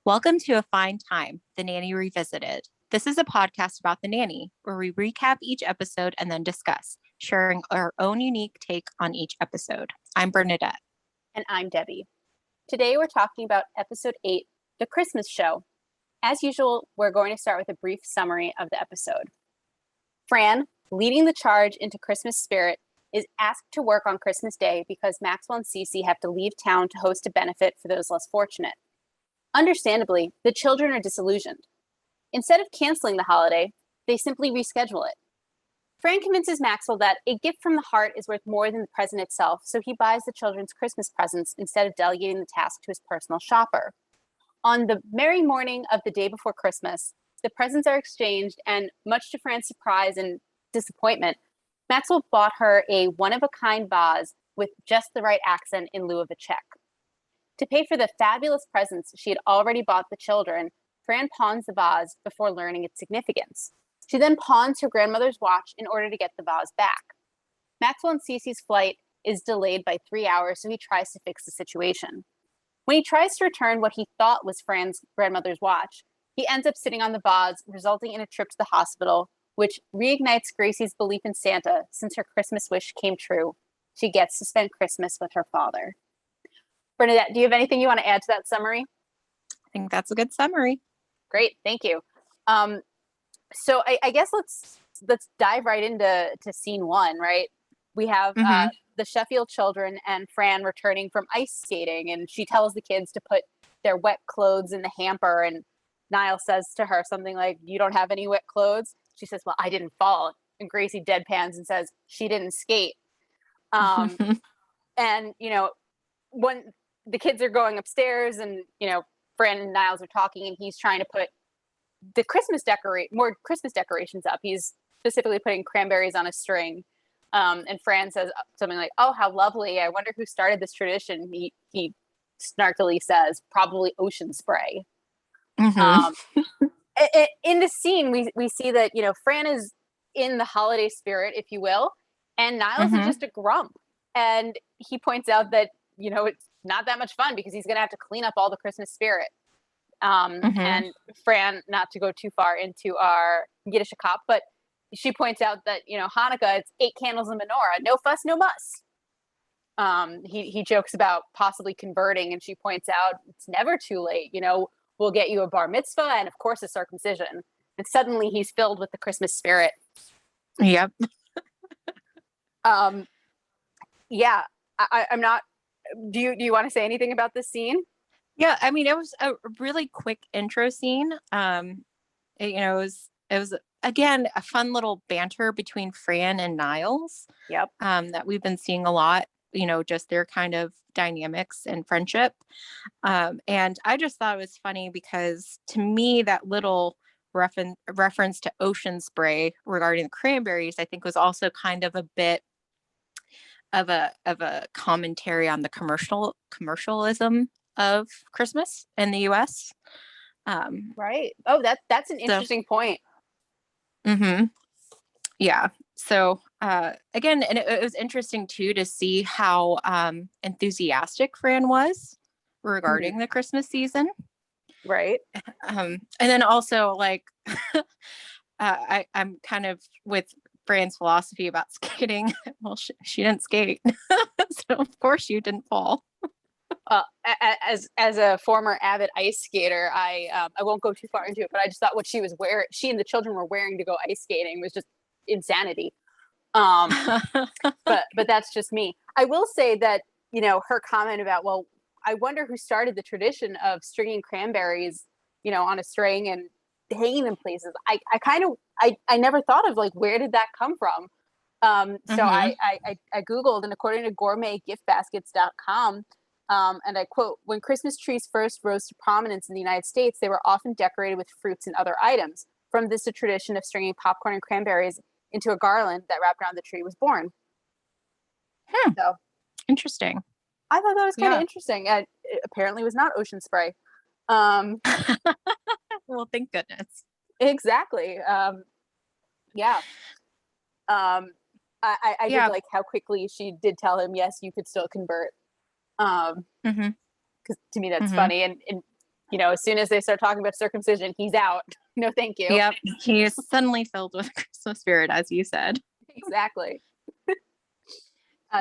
Welcome to A Fine Time, The Nanny Revisited. This is a podcast about The Nanny, where we recap each episode and then discuss, sharing our own unique take on each episode. I'm Bernadette. And I'm Debbie. Today we're talking about episode 8, The Christmas Show. As usual, we're going to start with a brief summary of the episode. Fran, leading the charge into Christmas spirit, is asked to work on Christmas Day because Maxwell and Cece have to leave town to host a benefit for those less fortunate. Understandably, the children are disillusioned. Instead of canceling the holiday, they simply reschedule it. Fran convinces Maxwell that a gift from the heart is worth more than the present itself, so he buys the children's Christmas presents instead of delegating the task to his personal shopper. On the merry morning of the day before Christmas, the presents are exchanged, and much to Fran's surprise and disappointment, Maxwell bought her a one-of-a-kind vase with just the right accent in lieu of a check. To pay for the fabulous presents she had already bought the children, Fran pawns the vase before learning its significance. She then pawns her grandmother's watch in order to get the vase back. Maxwell and Cece's flight is delayed by 3 hours, so he tries to fix the situation. When he tries to return what he thought was Fran's grandmother's watch, he ends up sitting on the vase, resulting in a trip to the hospital, which reignites Gracie's belief in Santa since her Christmas wish came true. She gets to spend Christmas with her father. Bernadette, do you have anything you want to add to that summary? I think that's a good summary. Great, thank you. So I guess let's dive right into scene one, right? We have the Sheffield children and Fran returning from ice skating, and she tells the kids to put their wet clothes in the hamper, and Niall says to her something like, "You don't have any wet clothes?" She says, "Well, I didn't fall." And Gracie deadpans and says, "She didn't skate." And, when the kids are going upstairs and, Fran and Niles are talking, and he's trying to put the more Christmas decorations up. He's specifically putting cranberries on a string. And Fran says something like, "Oh, how lovely. I wonder who started this tradition." He snarkily says, "Probably Ocean Spray." In the scene, we see that, Fran is in the holiday spirit, if you will, and Niles is just a grump. And he points out that, it's not that much fun because he's going to have to clean up all the Christmas spirit. And Fran, not to go too far into our Yiddish cop, but she points out that, Hanukkah, it's 8 candles and menorah, no fuss, no muss. He jokes about possibly converting, and she points out it's never too late. We'll get you a bar mitzvah and, of course, a circumcision. And suddenly he's filled with the Christmas spirit. Yep. Yeah, I'm not. Do you want to say anything about this scene? Yeah, I mean, it was a really quick intro scene. It was again a fun little banter between Fran and Niles. Yep. That we've been seeing a lot. Just their kind of dynamics and friendship. And I just thought it was funny because to me that little reference to Ocean Spray regarding the cranberries, I think was also kind of a bit of a commentary on the commercialism of Christmas in the US. Right. Oh, that's an interesting point. Yeah. So again, and it was interesting too to see how enthusiastic Fran was regarding the Christmas season. Right. And then also like I'm kind of with Fran's philosophy about skating. Well, she didn't skate, so of course you didn't fall. As a former avid ice skater, I won't go too far into it, but I just thought what she and the children were wearing to go ice skating was just insanity. But that's just me. I will say that, her comment about, well, I wonder who started the tradition of stringing cranberries, on a string and hanging them places. I never thought of like, where did that come from? So I Googled, and according to gourmetgiftbaskets.com, and I quote, "When Christmas trees first rose to prominence in the United States, they were often decorated with fruits and other items. From this, a tradition of stringing popcorn and cranberries into a garland that wrapped around the tree was born." So interesting. I thought that was kind of interesting. And it apparently was not Ocean Spray. Well, thank goodness. Exactly. Yeah. I did like how quickly she did tell him, yes, you could still convert. Because to me, that's funny. And as soon as they start talking about circumcision, he's out. No, thank you. Yep. He is suddenly filled with Christmas spirit, as you said. Exactly.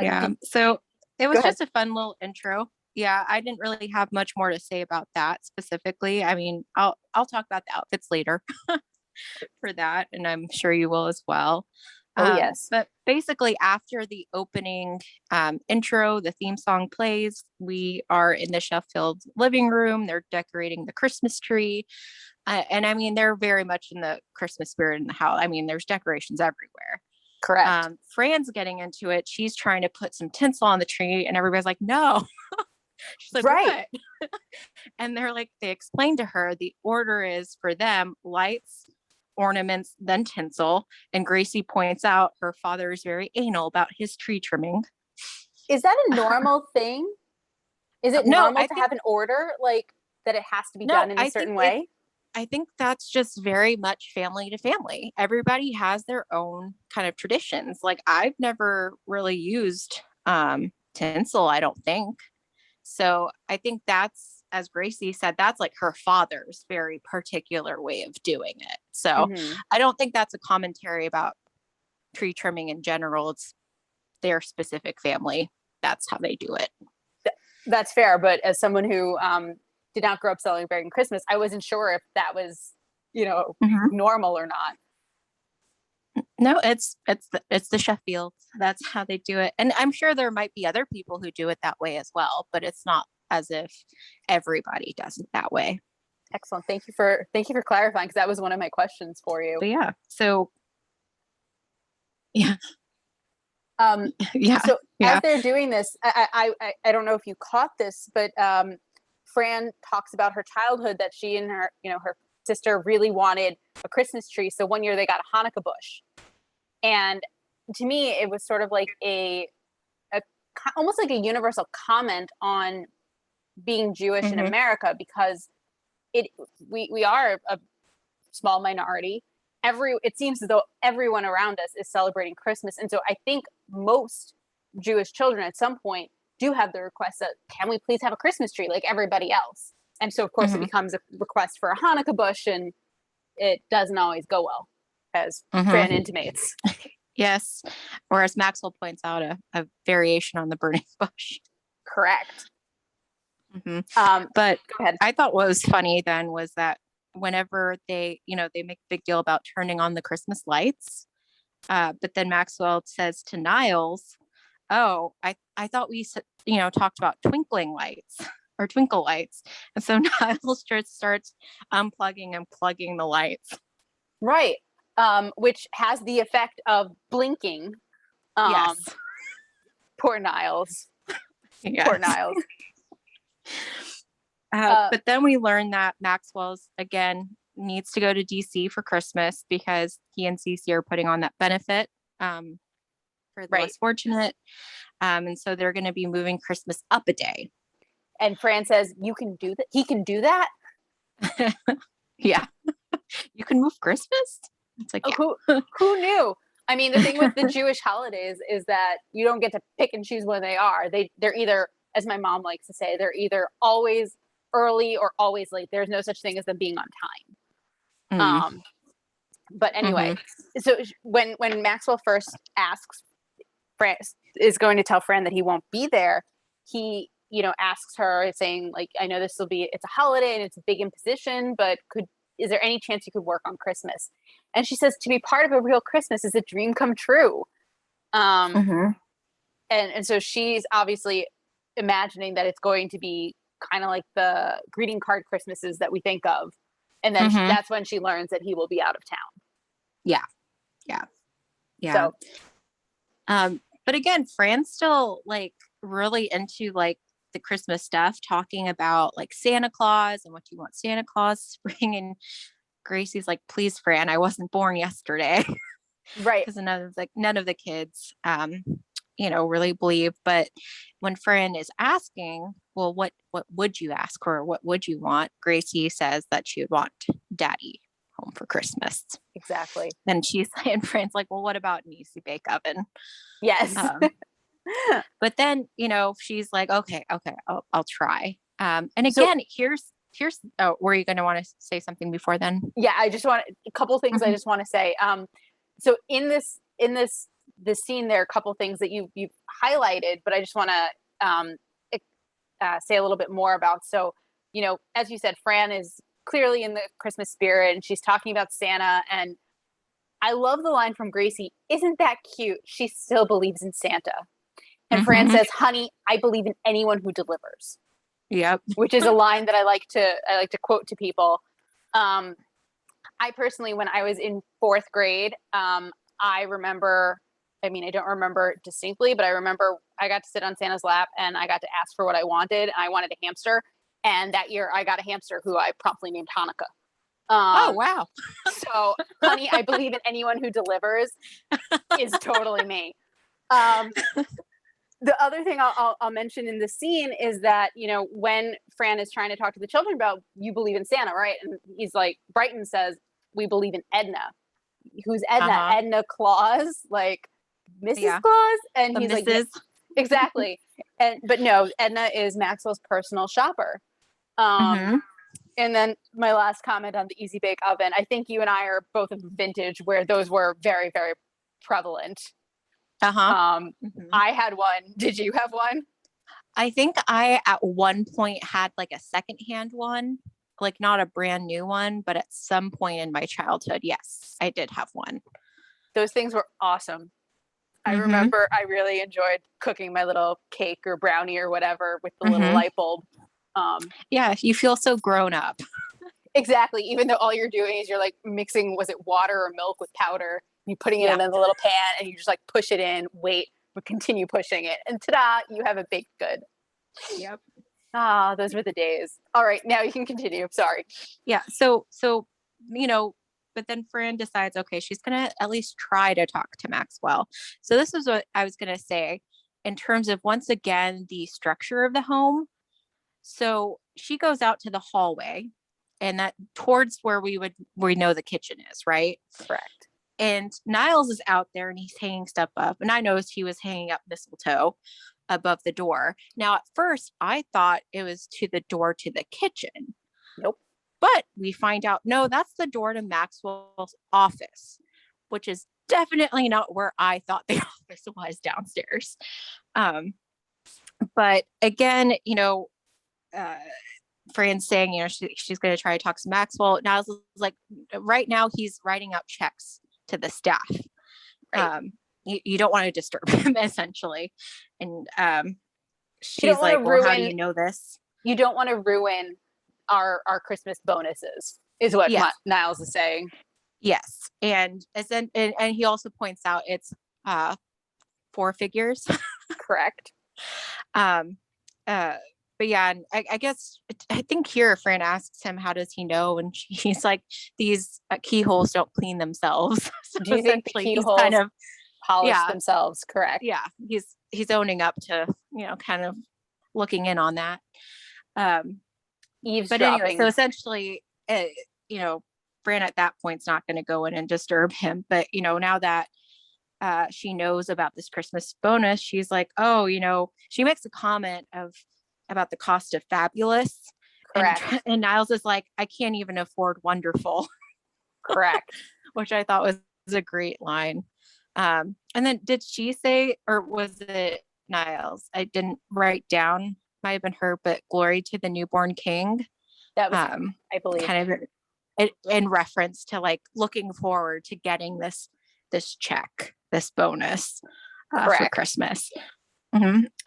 Yeah. So it Go was ahead. just a fun little intro. Yeah, I didn't really have much more to say about that specifically. I mean, I'll talk about the outfits later for that, and I'm sure you will as well. Oh, yes. But basically, after the opening intro, the theme song plays. We are in the Sheffield living room. They're decorating the Christmas tree. And I mean, they're very much in the Christmas spirit in the house. I mean, there's decorations everywhere. Correct. Fran's getting into it. She's trying to put some tinsel on the tree, and everybody's like, no. She's like, Right. what? And they're like, they explained to her the order is for them lights, ornaments, then tinsel. And Gracie points out her father is very anal about his tree trimming. Is that a normal thing? Is it No, normal to have an order, like that it has to be no, done in a certain way? I think that's just very much family to family. Everybody has their own kind of traditions. Like I've never really used tinsel, I don't think. So I think that's, as Gracie said, that's like her father's very particular way of doing it. So Mm-hmm. I don't think that's a commentary about tree trimming in general. It's their specific family. That's how they do it. That's fair. But as someone who did not grow up celebrating Christmas, I wasn't sure if that was, Mhm. normal or not. No, it's the Sheffield. That's how they do it. And I'm sure there might be other people who do it that way as well, but it's not as if everybody does it that way. Excellent. Thank you for clarifying, because that was one of my questions for you. But yeah, so yeah, yeah, So yeah. as they're doing this, I don't know if you caught this, but Fran talks about her childhood, that she and her sister really wanted a Christmas tree. So one year they got a Hanukkah bush, and to me it was sort of like a almost like a universal comment on being Jewish in Mm-hmm. America, because we are a small minority. It seems as though everyone around us is celebrating Christmas, and so I think most Jewish children at some point do have the request that, can we please have a Christmas tree like everybody else? And so of course it Mm-hmm. becomes a request for a Hanukkah bush, and it doesn't always go well, as Fran Mm-hmm. intimates. Yes. Or as Maxwell points out, a variation on the burning bush. Correct. Mm-hmm. Go But ahead. I thought what was funny then was that whenever they make a big deal about turning on the Christmas lights, but then Maxwell says to Niles, "Oh, I thought we talked about twinkling lights or twinkle lights," and so Niles just starts unplugging and plugging the lights. Right. Which has the effect of blinking. Yes. Poor Niles. Yes. Poor Niles. But then we learn that Maxwell's again needs to go to DC for Christmas because he and Cece are putting on that benefit for the less fortunate. And so they're going to be moving Christmas up a day. And Fran says, "You can do that." He can do that. Yeah. You can move Christmas? It's like, yeah. Who knew? I mean, the thing with the Jewish holidays is that you don't get to pick and choose when they are. They're either, as my mom likes to say, they're either always early or always late. There's no such thing as them being on time. But anyway, so when Maxwell first asks, Fran is going to tell Fran that he won't be there, he asks her, saying, like, I know it's a holiday and it's a big imposition, but is there any chance you could work on Christmas? And she says, to be part of a real Christmas is a dream come true. And so she's obviously imagining that it's going to be kind of like the greeting card Christmases that we think of. And then that's when she learns that he will be out of town. Yeah. So, but again, Fran's still like really into like the Christmas stuff, talking about like Santa Claus and what you want Santa Claus to bring. And Gracie's like, please, Fran, I wasn't born yesterday. Right. Because none of the kids, really believe. But when Fran is asking, well, what would you ask or what would you want? Gracie says that she would want Daddy home for Christmas. Exactly. And Fran's like, well, what about an easy bake oven? Yes. But then, she's like, okay, I'll try. And again, here's were you going to want to say something before then? Yeah, I just want a couple things I Mhm. just want to say. So in this scene, there are a couple things that you've highlighted, but I just want to say a little bit more about. So, as you said, Fran is clearly in the Christmas spirit, and she's talking about Santa. And I love the line from Gracie, "Isn't that cute? She still believes in Santa." And Fran Mhm. says, "Honey, I believe in anyone who delivers," Yep. which is a line that I like to quote to people. Um, I personally, when I was in fourth grade, I remember. I mean, I don't remember distinctly, but I remember I got to sit on Santa's lap and I got to ask for what I wanted. I wanted a hamster, and that year I got a hamster who I promptly named Hanukkah. Oh, Um, wow. so, honey, I believe in anyone who delivers is totally me. Um, the other thing I'll mention in the scene is that, when Fran is trying to talk to the children about, you believe in Santa, right? And he's like, Brighton says, we believe in Edna. Who's Edna? Uh-huh. Edna Claus, like Mrs. Yeah. Claus? And The he's like, yeah, missus. exactly. But no, Edna is Maxwell's personal shopper. Um, Mhm. and then my last comment on the Easy Bake Oven, I think you and I are both of vintage where those were very, very prevalent. Uh-huh. Um, Mhm. I had one. Did you have one? I think I at one point had like a secondhand one, like not a brand new one, but at some point in my childhood, yes, I did have one. Those things were awesome. I Mhm. remember I really enjoyed cooking my little cake or brownie or whatever with the little Mhm. light bulb. Yeah, you feel so grown up. Exactly. Even though all you're doing is you're like mixing, was it water or milk with powder? You putting it in Yeah. the little pan and you just like push it in, wait, but continue pushing it. And ta-da, you have a baked good. Yep. Ah, those were the days. All right, now you can continue. Sorry. Yeah. So, you know, but then Fran decides, okay, she's gonna at least try to talk to Maxwell. So this is what I was gonna say in terms of once again the structure of the home. So she goes out to the hallway and that towards where we know the kitchen is, right? Correct. And Niles is out there and he's hanging stuff up. And I noticed he was hanging up mistletoe above the door. Now, at first, I thought it was to the door to the kitchen, Nope. but we find out no, that's the door to Maxwell's office, which is definitely not where I thought the office was downstairs. Um, but again, uh, Fran's saying, she's going to try to talk to Maxwell. Niles is like, right now he's writing out checks to the staff. Right. You don't want to disturb him essentially. And You don't she's want like, to well, how do ruin you know this? you don't want to ruin our Christmas bonuses, is what Yes. Niles is saying. Yes. And he also points out it's uh, four figures. Correct. um, uh, but yeah, and I guess I think here Fran asks him, how does he know? And he's like, these keyholes don't clean themselves. So Do you think the essentially he's kind keyholes of, polish yeah, themselves? Correct. yeah, he's owning up to, kind of looking in on that. Um, but anyway, so Eavesdropping. essentially, you know, Fran at that point's not going to go in and disturb him. But, now that she knows about this Christmas bonus, she's like, oh, she makes a comment about the cost of fabulous. And, Correct. and Niles is like, I can't even afford wonderful, Correct. which I thought was a great line. And then did she say, or was it Niles? I didn't write down, might have been her, but glory to the newborn king. That was him, Um, I believe. kind of in reference to like looking forward to getting this check, this bonus for Correct. Christmas.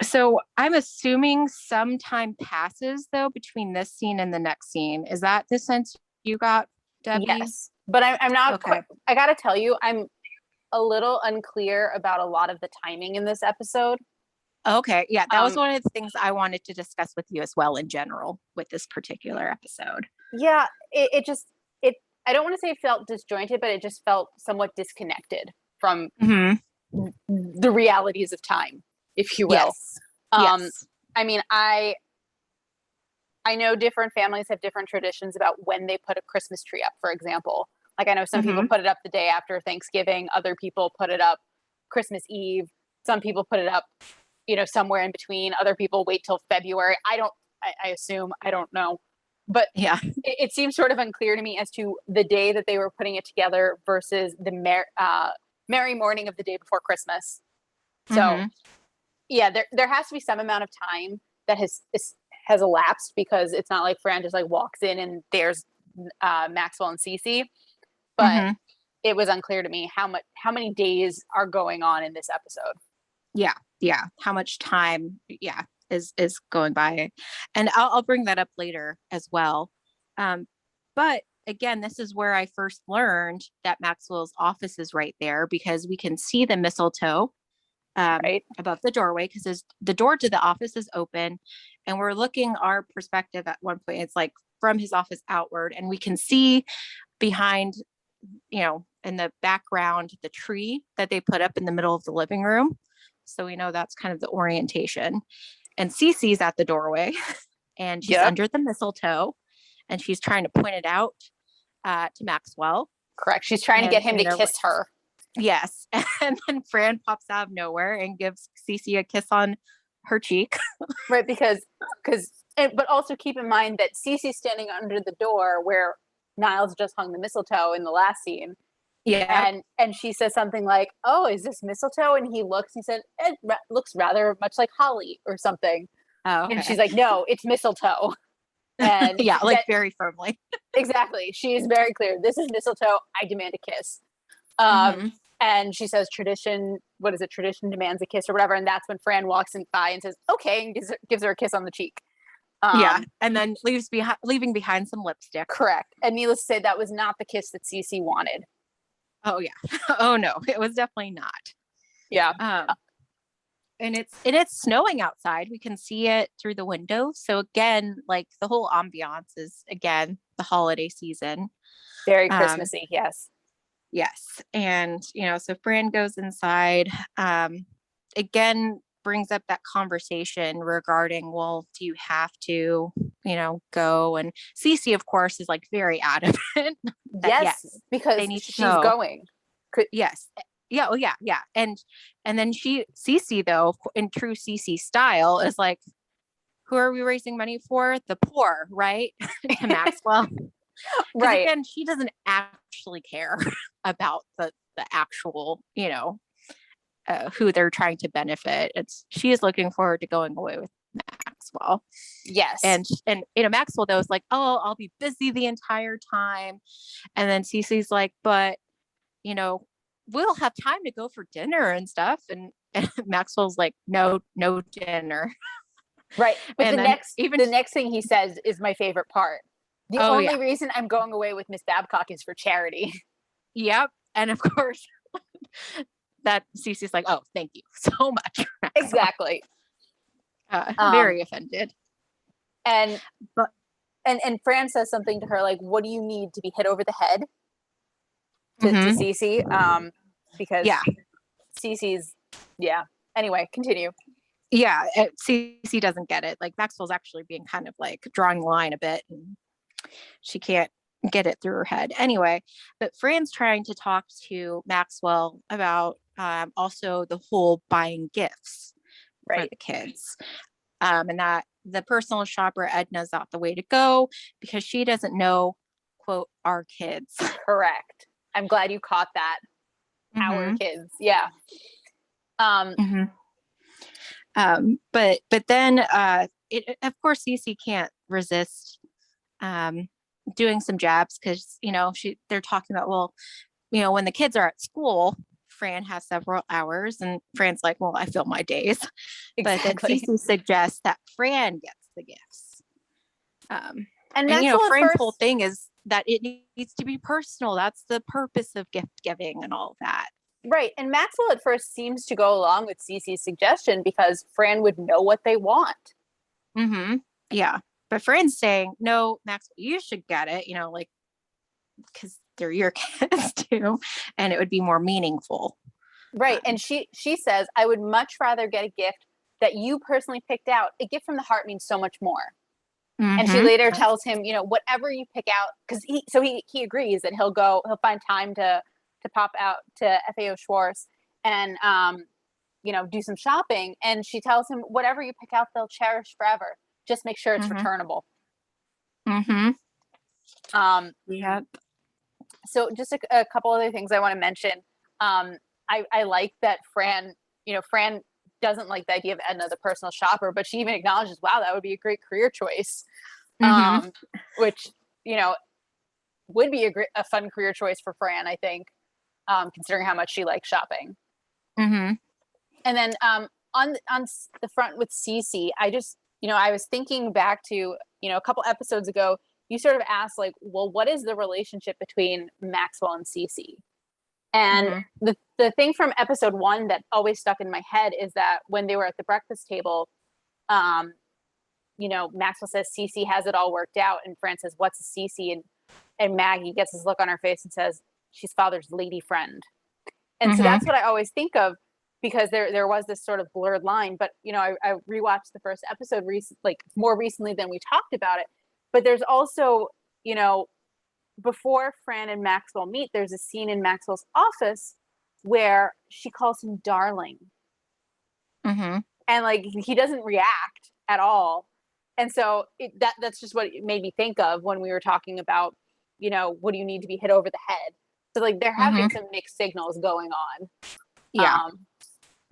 So I'm assuming some time passes though between this scene and the next scene. Is that the sense you got, Debbie? Yes. But I'm not Okay. quite, I got to tell you, I'm a little unclear about a lot of the timing in this episode. Okay. Yeah, that was Um, one of the things I wanted to discuss with you as well in general with this particular episode. yeah, it just, I don't want to say it felt disjointed, but it just felt somewhat disconnected from Mm-hmm. the realities of time, if you will. Yes. Um, Yes. I mean, I know different families have different traditions about when they put a Christmas tree up, for example. Like I know some people Mm-hmm. put it up the day after Thanksgiving, other people put it up Christmas Eve, some people put it up, somewhere in between, other people wait till February. I assume, I don't know. But Yeah. it seems sort of unclear to me as to the day that they were putting it together versus the merry morning of the day before Christmas. So Mm-hmm. yeah, there has to be some amount of time that has elapsed, because it's not like Fran just like walks in and there's Maxwell and Cece. But Mm-hmm. it was unclear to me how many days are going on in this episode. Yeah. Yeah. How much time, yeah, is going by. And I'll bring that up later as well. But again, this is where I first learned that Maxwell's office is right there, because we can see the mistletoe Right. above the doorway, because the door to the office is open, and we're looking our perspective at one point. It's like from his office outward, and we can see behind, in the background, the tree that they put up in the middle of the living room. So we know that's kind of the orientation. And Cece's at the doorway and she's Yep. under the mistletoe and she's trying to point it out to Maxwell. Correct. She's trying to get him to kiss her. Yes. And then Fran pops out of nowhere and gives Cece a kiss on her cheek. Right. But also keep in mind that Cece's standing under the door where Niles just hung the mistletoe in the last scene. Yeah. And she says something like, "Oh, is this mistletoe?" And he looks. He said, "It looks rather much like holly or something." Oh, okay. And she's like, "No, it's mistletoe." And yeah, like very firmly. Exactly. She is very clear. This is mistletoe. I demand a kiss. Mm-hmm. And she says, "Tradition. What is it? Tradition demands a kiss, or whatever." And that's when Fran walks in by and says, "Okay," and gives her a kiss on the cheek. Yeah, and then leaving behind some lipstick. Correct. And needless to say, that was not the kiss that Cece wanted. Oh yeah. Oh no, it was definitely not. Yeah. And it's snowing outside. We can see it through the window. So again, like the whole ambiance is again the holiday season. Very Um, Christmassy. Yes. yes. And so Fran goes inside. Again, brings up that conversation regarding, well, do you have to, go? And Cece, of course, is like very adamant that Yes, yes, because they need to she's go. going. Yes. Yeah. Oh, yeah. Yeah. And then Cece, though, in true Cece style, is like, who are we raising money for? The poor, right? To Maxwell. Because Right. again, she doesn't actually care about the actual, who they're trying to benefit. She is looking forward to going away with Maxwell. Yes. And Maxwell though is like, oh, I'll be busy the entire time. And then Cece's like, but we'll have time to go for dinner and stuff. And Maxwell's like, no dinner. Right. But And then the next thing he says is my favorite part. The oh only yeah, reason I'm going away with Miss Babcock is for charity. yep. And of course that Cece's like, oh, thank you so much. Exactly. Very offended. And but and Fran says something to her like, "What do you need to be hit over the head?" To mm-hmm. Cece, because yeah, Cece's Anyway, continue. yeah. Cece doesn't get it. Like Maxwell's actually being kind of like drawing the line a bit, and she can't get it through her head. Anyway, but Fran's trying to talk to Maxwell about also the whole buying gifts for Right. the kids. And that the personal shopper Edna's not the way to go because she doesn't know, quote, our kids. Correct. I'm glad you caught that. Mm-hmm. Our kids. Yeah. Mm-hmm. But then of course Cece can't resist doing some jabs because they're talking about, well, when the kids are at school, Fran has several hours, and Fran's like, well, I fill my days. But then Exactly. Cece suggests that Fran gets the gifts. And Fran's whole thing is that it needs to be personal. That's the purpose of gift giving and all of that. Right. And Maxwell at first seems to go along with Cece's suggestion because Fran would know what they want. Mm-hmm. Yeah. But Fran's saying, no, Maxwell, you should get it, like, because they're your kids too, and it would be more meaningful. Right. And she says, I would much rather get a gift that you personally picked out. A gift from the heart means so much more. Mm-hmm. And she later tells him, whatever you pick out, because he agrees that he'll find time to pop out to FAO Schwartz and do some shopping. And she tells him, whatever you pick out, they'll cherish forever. Just make sure it's returnable. Mm-hmm. Um, Yep. so just a couple other things I want to mention. I like that Fran doesn't like the idea of Edna, the personal shopper, but she even acknowledges, wow, that would be a great career choice. Mm-hmm. Which, would be a fun career choice for Fran, I think, considering how much she likes shopping. Mm-hmm. And then on the front with Cece, I was thinking back to, a couple episodes ago, you sort of asked like, well, what is the relationship between Maxwell and Cece? And Mm-hmm. the thing from episode 1 that always stuck in my head is that when they were at the breakfast table, um, Maxwell says Cece has it all worked out, and Fran says, "What's a Cece?" And Maggie gets this look on her face and says, "She's father's lady friend." And so Mm-hmm. that's what I always think of, because there was this sort of blurred line. But I rewatched the first episode more recently than we talked about it. But there's also, before Fran and Maxwell meet, there's a scene in Maxwell's office where she calls him darling, Mm-hmm. and like he doesn't react at all. And so that's just what it made me think of when we were talking about, what do you need to be hit over the head? So like there have been Mm-hmm. some mixed signals going on. Yeah. Um,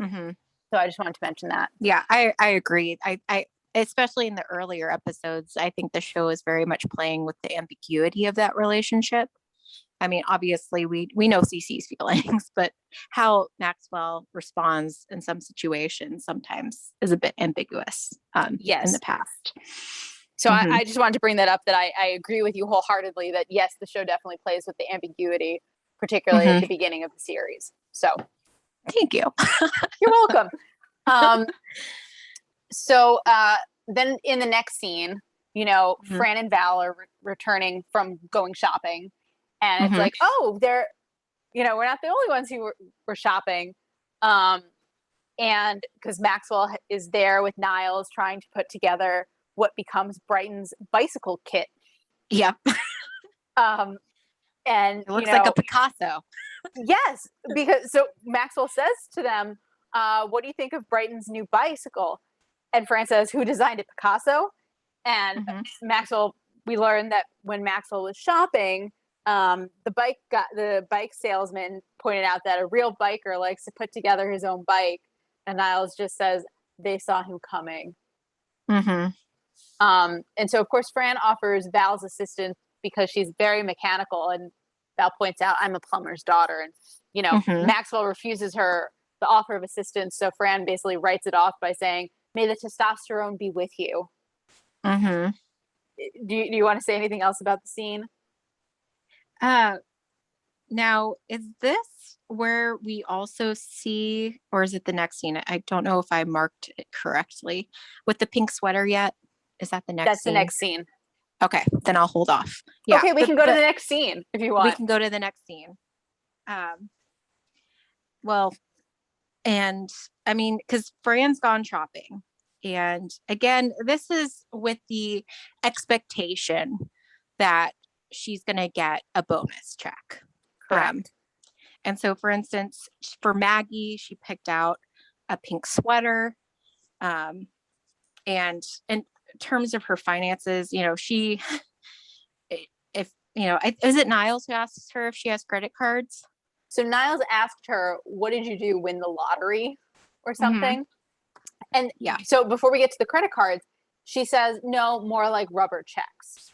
Mm-hmm. so I just wanted to mention that. Yeah, I agree. I especially in the earlier episodes, I think the show is very much playing with the ambiguity of that relationship. I mean, obviously we know Cece's feelings, but how Maxwell responds in some situations sometimes is a bit ambiguous in the Yes. past. So Mm-hmm. I just wanted to bring that up, that I agree with you wholeheartedly that yes, the show definitely plays with the ambiguity, particularly at Mm-hmm. the beginning of the series. So Thank you. you're welcome. Um, so then in the next scene, Mm-hmm. Fran and Val are returning from going shopping, and it's Mm-hmm. like, oh, we're not the only ones who were shopping. And because Maxwell is there with Niles trying to put together what becomes Brighton's bicycle kit. Yep. Um, and It looks like a Picasso. yes, because so Maxwell says to them, what do you think of Brighton's new bicycle? And Fran says, who designed it, Picasso? And Mm-hmm. Maxwell, we learned that when Maxwell was shopping, the bike salesman pointed out that a real biker likes to put together his own bike, and Niles just says they saw him coming. Mm-hmm. And so of course Fran offers Val's assistance because she's very mechanical, and Val points out, I'm a plumber's daughter, and Mm-hmm. Maxwell refuses her the offer of assistance, so Fran basically writes it off by saying, may the testosterone be with you. Mm-hmm. Do you want to say anything else about the scene? Now, is this where we also see, or is it the next scene? I don't know if I marked it correctly. With the pink sweater yet? Is that the next That's the scene? next scene. Okay, then I'll hold off. Yeah, Okay, we can go to the next scene if you we want. can go to the next scene. Well, and I mean, because Fran's gone shopping. And again, this is with the expectation that she's going to get a bonus check. Correct. And so, for instance, for Maggie, she picked out a pink sweater. And in terms of her finances, she, if, is it Niles who asks her if she has credit cards? So Niles asked her, what did you do, win the lottery or Mm-hmm. something? And Yeah. so before we get to the credit cards, she says, no, more like rubber checks.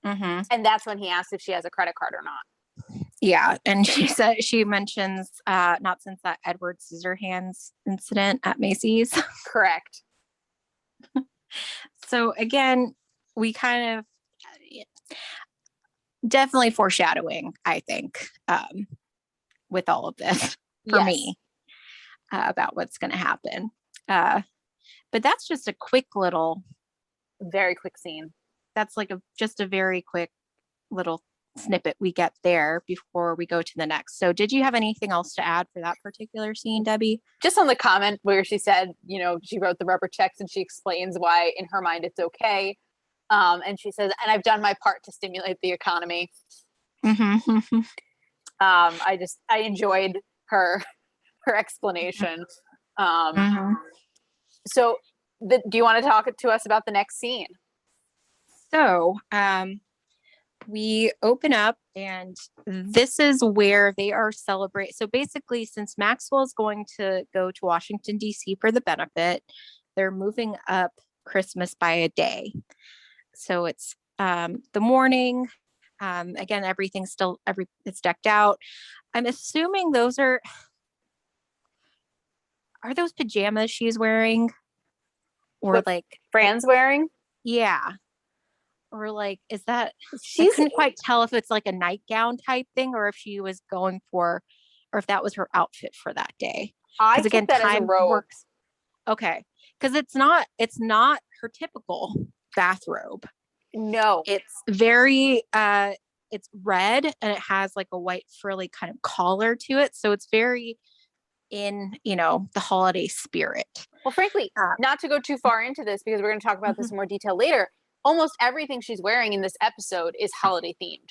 Mm-hmm. And that's when he asks if she has a credit card or not. Yeah. And she mentions not since that Edward Scissorhands incident at Macy's. Correct. So again, we kind of definitely foreshadowing, I think, with all of this for me about what's going to happen. But that's just a quick little, very quick scene. That's like just a very quick little snippet we get there before we go to the next. So did you have anything else to add for that particular scene, Debbie? Just on the comment where she said, she wrote the rubber checks, and she explains why in her mind it's okay. And she says, and I've done my part to stimulate the economy. Mm-hmm. I enjoyed her explanation. Mm-hmm. So do you want to talk to us about the next scene? So we open up, and this is where they are celebrating. So basically, since Maxwell is going to go to Washington, D.C. for the benefit, they're moving up Christmas by a day. So it's the morning. Again, everything's still it's decked out. I'm assuming are those pajamas she's wearing, or What like Fran's wearing? yeah, or like is that I She's couldn't quite tell if it's like a nightgown type thing or if she was going for or if that was her outfit for that day. I Because took again, that as a time robe. works. Okay. Because it's not her typical bathrobe. No. It's very it's red and it has like a white frilly kind of collar to it. So it's very in, the holiday spirit. Well, frankly, Um, not to go too far into this because we're going to talk about this mhm. in more detail later. Almost everything she's wearing in this episode is holiday themed.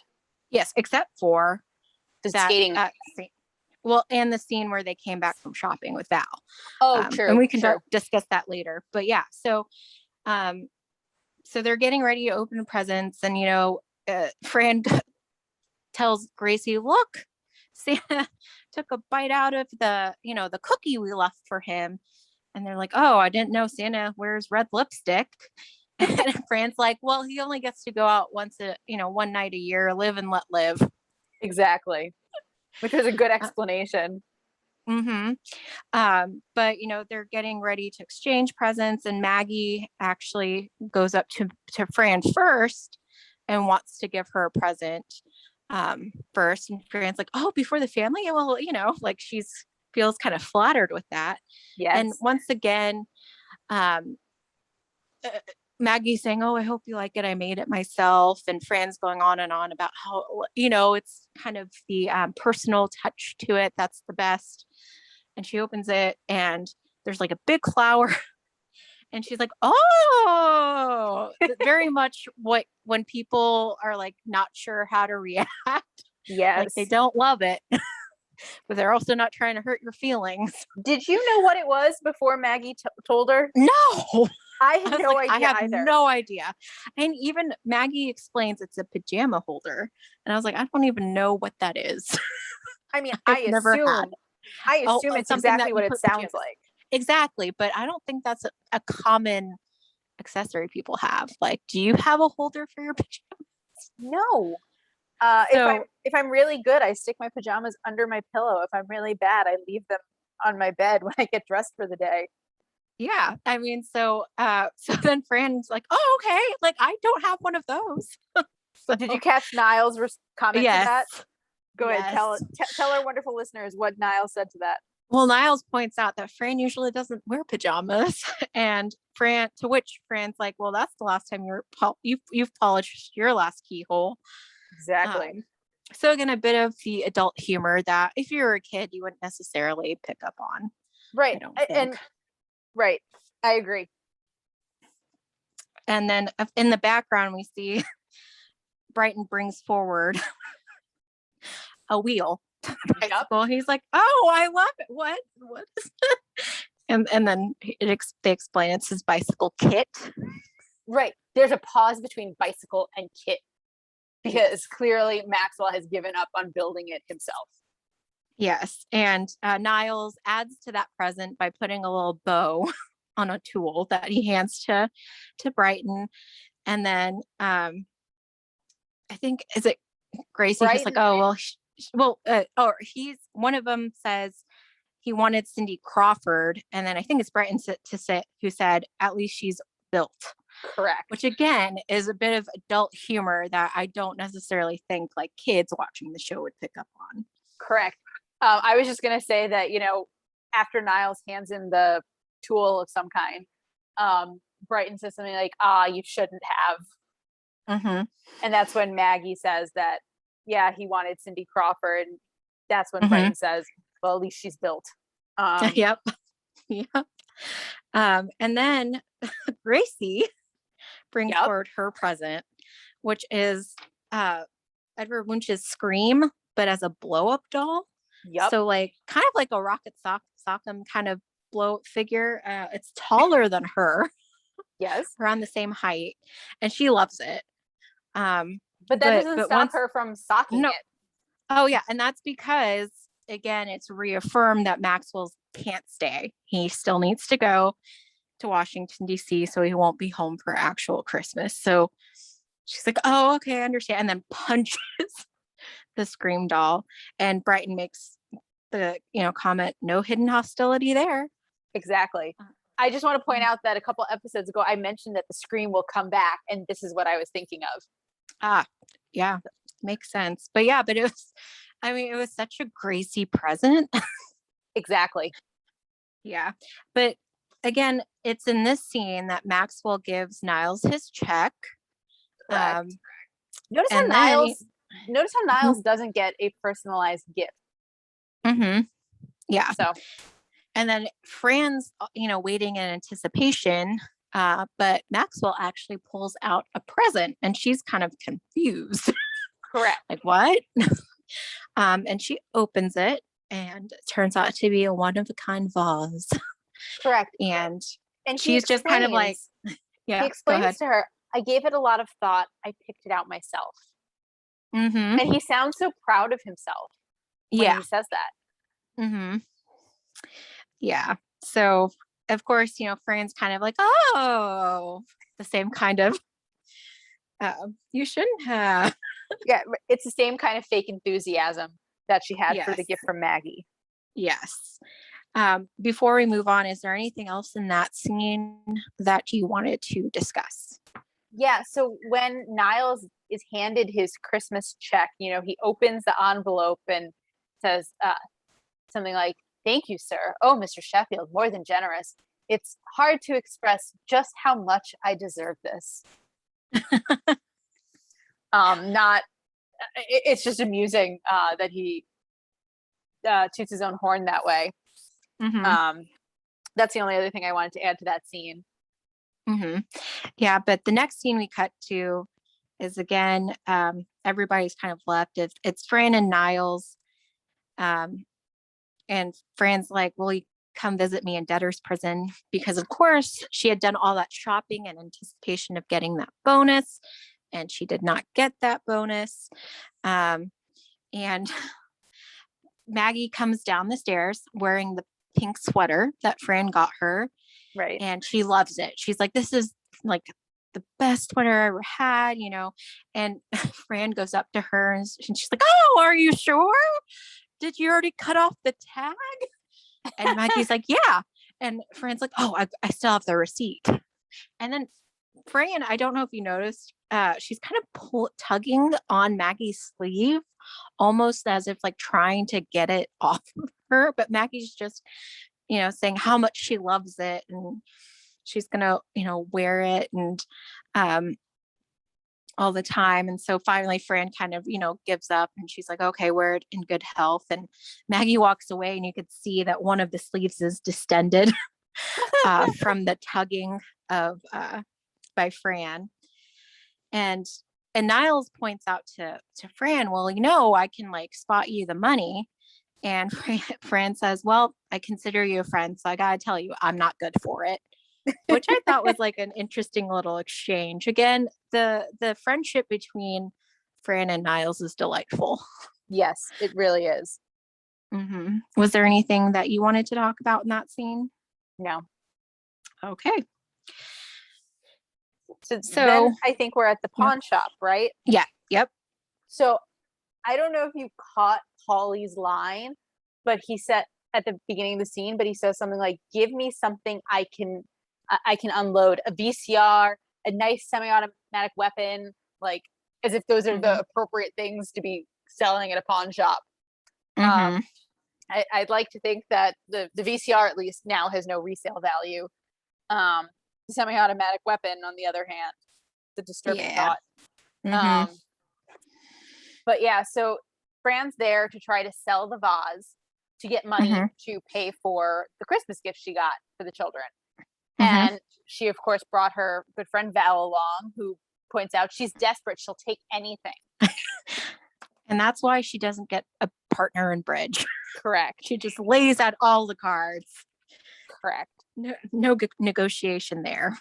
Yes, except for The that skating. scene. Well, and the scene where they came back from shopping with Val. Oh, And true, we can true. discuss that later. But yeah, um, so they're getting ready to open presents, and Fran tells Gracie, "Look, Santa took a bite out of the cookie we left for him." And they're like, "Oh, I didn't know Santa wears red lipstick." And Fran's like, "Well, he only gets to go out one night a year, live and let live." Exactly. Which was a good Uh, explanation. mm-hmm. But they're getting ready to exchange presents, and Maggie actually goes up to Fran first and wants to give her a present first. And Fran's like, "Oh, before the family?" Well, like she's feels kind of flattered with that. And Yes. once again, um, uh, Maggie's saying, "Oh, I hope you like it. I made it myself." And Fran's going on and on about how, it's kind of the personal touch to it. That's the best. And she opens it, and there's like a big flower. And she's like, "Oh," very much what when people are like not sure how to react, like they Yes. don't love it, but they're also not trying to hurt your feelings. Did you know what it was before Maggie told her? No, I I had was no like, I idea have either. no idea. And even Maggie explains it's a pajama holder. And I was like, I don't even know what that is. I mean, I've never had. I Oh, assume it's something exactly that you what it put sounds pajamas. like. Exactly. But I don't think that's a common accessory people have. Like, do you have a holder for your pajamas? No. So, If I'm really good, I stick my pajamas under my pillow. If I'm really bad, I leave them on my bed when I get dressed for the day. yeah. I mean, so then Fran's like, "Oh, okay. Like, I don't have one of those." Did you So, catch Niles' comment to yes. that? Go ahead, Yes. tell our wonderful listeners what Niles said to that. Well, Niles points out that Fran usually doesn't wear pajamas, and to which Fran's like, "Well, that's the last time you've polished your last keyhole." Exactly. Um, so again, a bit of the adult humor that if you were a kid, you wouldn't necessarily pick up on. Right. I don't think. And right. I agree. And then in the background, we see Brighton brings forward a wheel to the Yep. bicycle. He's like, "Oh, I love it. What is it?" And then they explain it's his bicycle kit. Right. There's a pause between bicycle and kit because Yes. clearly Maxwell has given up on building it himself. Yes. And Niles adds to that present by putting a little bow on a tool that he hands to Brighton. And then I think is it Gracie who's like, Brighton. "Oh or he's one of them says he wanted Cindy Crawford, and then I think it's Brighton to say who said at least she's built." Which Correct. again is a bit of adult humor that I don't necessarily think like kids watching the show would pick up on. Correct. I was just gonna say that, after Niles hands him the tool of some kind, Brighton says something like, you shouldn't have. Mm-hmm. And that's when Maggie says that, yeah, he wanted Cindy Crawford. That's when Mm-hmm. Brighton says, well, at least she's built. Yep. Yep. And then Gracie brings Yep. forward her present, which is Edward Munch's Scream, but as a blow up doll. Yep. So like kind of like a Rocket Sock'em kind of blow up figure. It's taller than her, Yes. around the same height, and she loves it. But that doesn't But stop once, her from stalking no, it. oh yeah, and that's because again, it's reaffirmed that Maxwell can't stay. He still needs to go to Washington D.C. so he won't be home for actual Christmas. So she's like, "Oh, okay, I understand," and then punches the Scream doll, and Brighton makes the comment, "No hidden hostility there." Exactly. I just want to point out that a couple episodes ago, I mentioned that the Scream will come back, and this is what I was thinking of. Ah, yeah, makes sense. But yeah, but it was, I mean, it was such a Gracie present. Exactly. Yeah. But again, it's in this scene that Maxwell gives Niles his check. Correct. Um, Notice how and then, Niles notice how Niles doesn't get a personalized gift. mm-hmm, yeah. So And then Fran's, waiting in anticipation. But Maxwell actually pulls out a present and she's kind of confused. correct. Like, what? And she opens it and it turns out to be a one of a kind vase. Correct. And And she's just kind of like, he yeah, go explains ahead. to her, I gave it a lot of thought. I picked it out myself. Mm-hmm. And he sounds so proud of himself when Yeah. he says that. Mm-hmm. Yeah. So of course, Fran's kind of like, oh, the same kind of, you shouldn't have. Yeah, it's the same kind of fake enthusiasm that she had for Yes. the gift from Maggie. Yes. Before we move on, is there anything else in that scene that you wanted to discuss? Yeah, so when Niles is handed his Christmas check, he opens the envelope and says something like, "Thank you, sir. Oh, Mr. Sheffield, more than generous. It's hard to express just how much I deserve this." Not It's just amusing that he toots his own horn that way. Mm-hmm. Um, that's the only other thing I wanted to add to that scene. Mm-hmm. Yeah, but the next scene we cut to is again, everybody's kind of left. It's Fran and Niles. Um, and Fran's like, "Will you come visit me in debtor's prison?" Because of course she had done all that shopping in anticipation of getting that bonus, and she did not get that bonus. And Maggie comes down the stairs wearing the pink sweater that Fran got her, Right. and she loves it. She's like, "This is like the best sweater I ever had." And Fran goes up to her and she's like, "Oh, are you sure? Did you already cut off the tag?" And Maggie's like, "Yeah." And Fran's like, "Oh, I still have the receipt." And then Fran, I don't know if you noticed, she's kind of tugging on Maggie's sleeve, almost as if like trying to get it off of her. But Maggie's just, saying how much she loves it and she's gonna, wear it and um all the time. And so finally Fran kind of, gives up and she's like, "Okay, wear it in good health." And Maggie walks away and you could see that one of the sleeves is distended from the tugging of by Fran. And Niles points out to Fran, "Well, I can like spot you the money." And Fran says, "Well, I consider you a friend, so I gotta tell you, I'm not good for it." Which I thought was like an interesting little exchange. Again, the friendship between Fran and Niles is delightful. Yes, it really is. Was there anything that you wanted to talk about in that scene? No. Okay. So then So, I think we're at the yeah. pawn shop, right? Yeah. Yep. So I don't know if you caught Paulie's line, but he said at the beginning of the scene, but he says something like, "Give me something I can unload, a VCR, a nice semi-automatic weapon," like as if those are the Mhm. appropriate things to be selling at a pawn shop. Um, Mhm. I'd like to think that the VCR at least now has no resale value. The semi-automatic weapon, on the other hand, the disturbing Yeah. thought. Mhm. Um, but yeah, so Fran's there to try to sell the vase to get money Mhm. to pay for the Christmas gift she got for the children. Mhm. And she, of course, brought her good friend Val along, who points out she's desperate. She'll take anything. And that's why she doesn't get a partner in bridge. Correct. She just lays out all the cards. Correct. No negotiation there.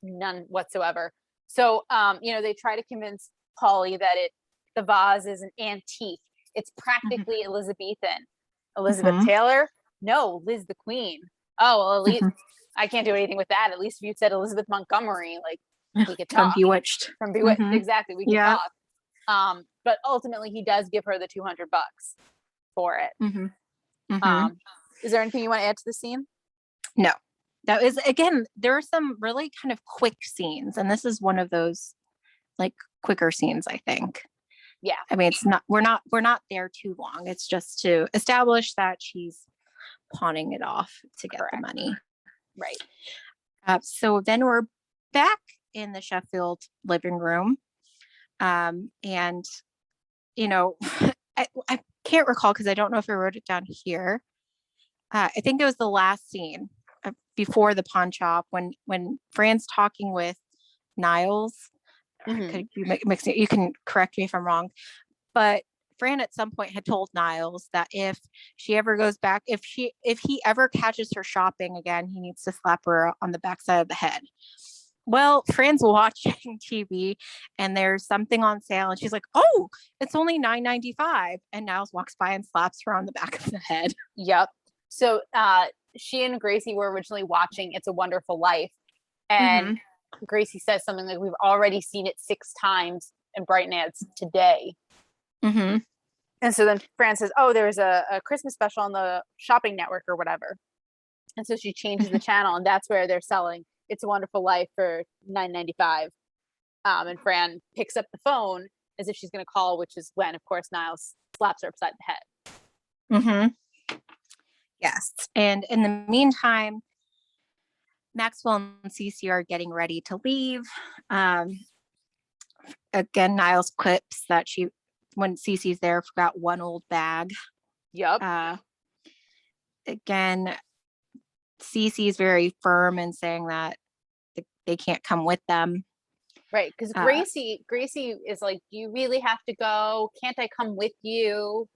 None whatsoever. So, they try to convince Polly that the vase is an antique. It's Mhm. practically Elizabethan. Elizabeth Mhm. Taylor? No, Liz the Queen. Oh, well, at least Mhm. I can't do anything with that. At least if you said Elizabeth Montgomery, like we could From talk. Bewitched. From Bewitched, Mhm. exactly, we could Yeah. talk. But ultimately, he does give her the $200 for it. Mhm. Mhm. Um, is there anything you want to add to the scene? No. That is, again, there are some really kind of quick scenes, and this is one of those like quicker scenes, I think. Yeah, I mean, we're not there too long. It's just to establish that she's pawning it off to get the correct. money. Right. So then we're back in the Sheffield living room. And, you know, I can't recall because I don't know if I wrote it down here. I think it was the last scene before the pawn shop when Fran's talking with Niles. I Hmm. could be mixing it. You can correct me if I'm wrong, but Fran at some point had told Niles that if she ever goes back, if he ever catches her shopping again, he needs to slap her on the backside of the head. Well, Fran's watching TV and there's something on sale and she's like, "Oh, it's only $9.95." And Niles walks by and slaps her on the back of the head. Yep. So she and Gracie were originally watching It's a Wonderful Life, and Mm-hmm. Gracie says something like, "We've already seen it 6 times," and Brighton adds today. Mm-hmm. And so then Fran says, "Oh, there's a Christmas special on the shopping network or whatever." And so she changes the channel, and that's where they're selling It's a Wonderful Life for $9.95. And Fran picks up the phone as if she's going to call, which is when, of course, Niles slaps her upside the head. Mm-hmm. Yes. And in the meantime, Maxwell and Cece are getting ready to leave. Um, Again, Niles quips that when Cece's there, forgot one old bag. Yep. Uh, again, Cece is very firm in saying that they can't come with them. Right, because Uh, Gracie is like, "Do you really have to go? Can't I come with you?"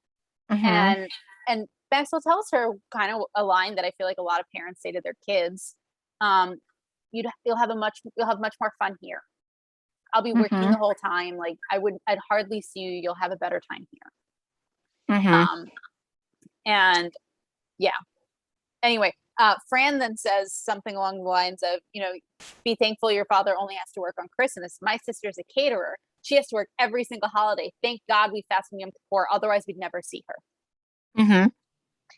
mhm, And Maxwell tells her kind of a line that I feel like a lot of parents say to their kids. Um, you'll have much more fun here. I'll be working mhm, the whole time. Like I'd hardly see you. You'll have a better time here. mhm, Um, and yeah. Anyway, Fran then says something along the lines of, be thankful your father only has to work on Christmas. My sister's a caterer. She has to work every single holiday. Thank God we fasted Yom Kippur. Otherwise, we'd never see her. mhm,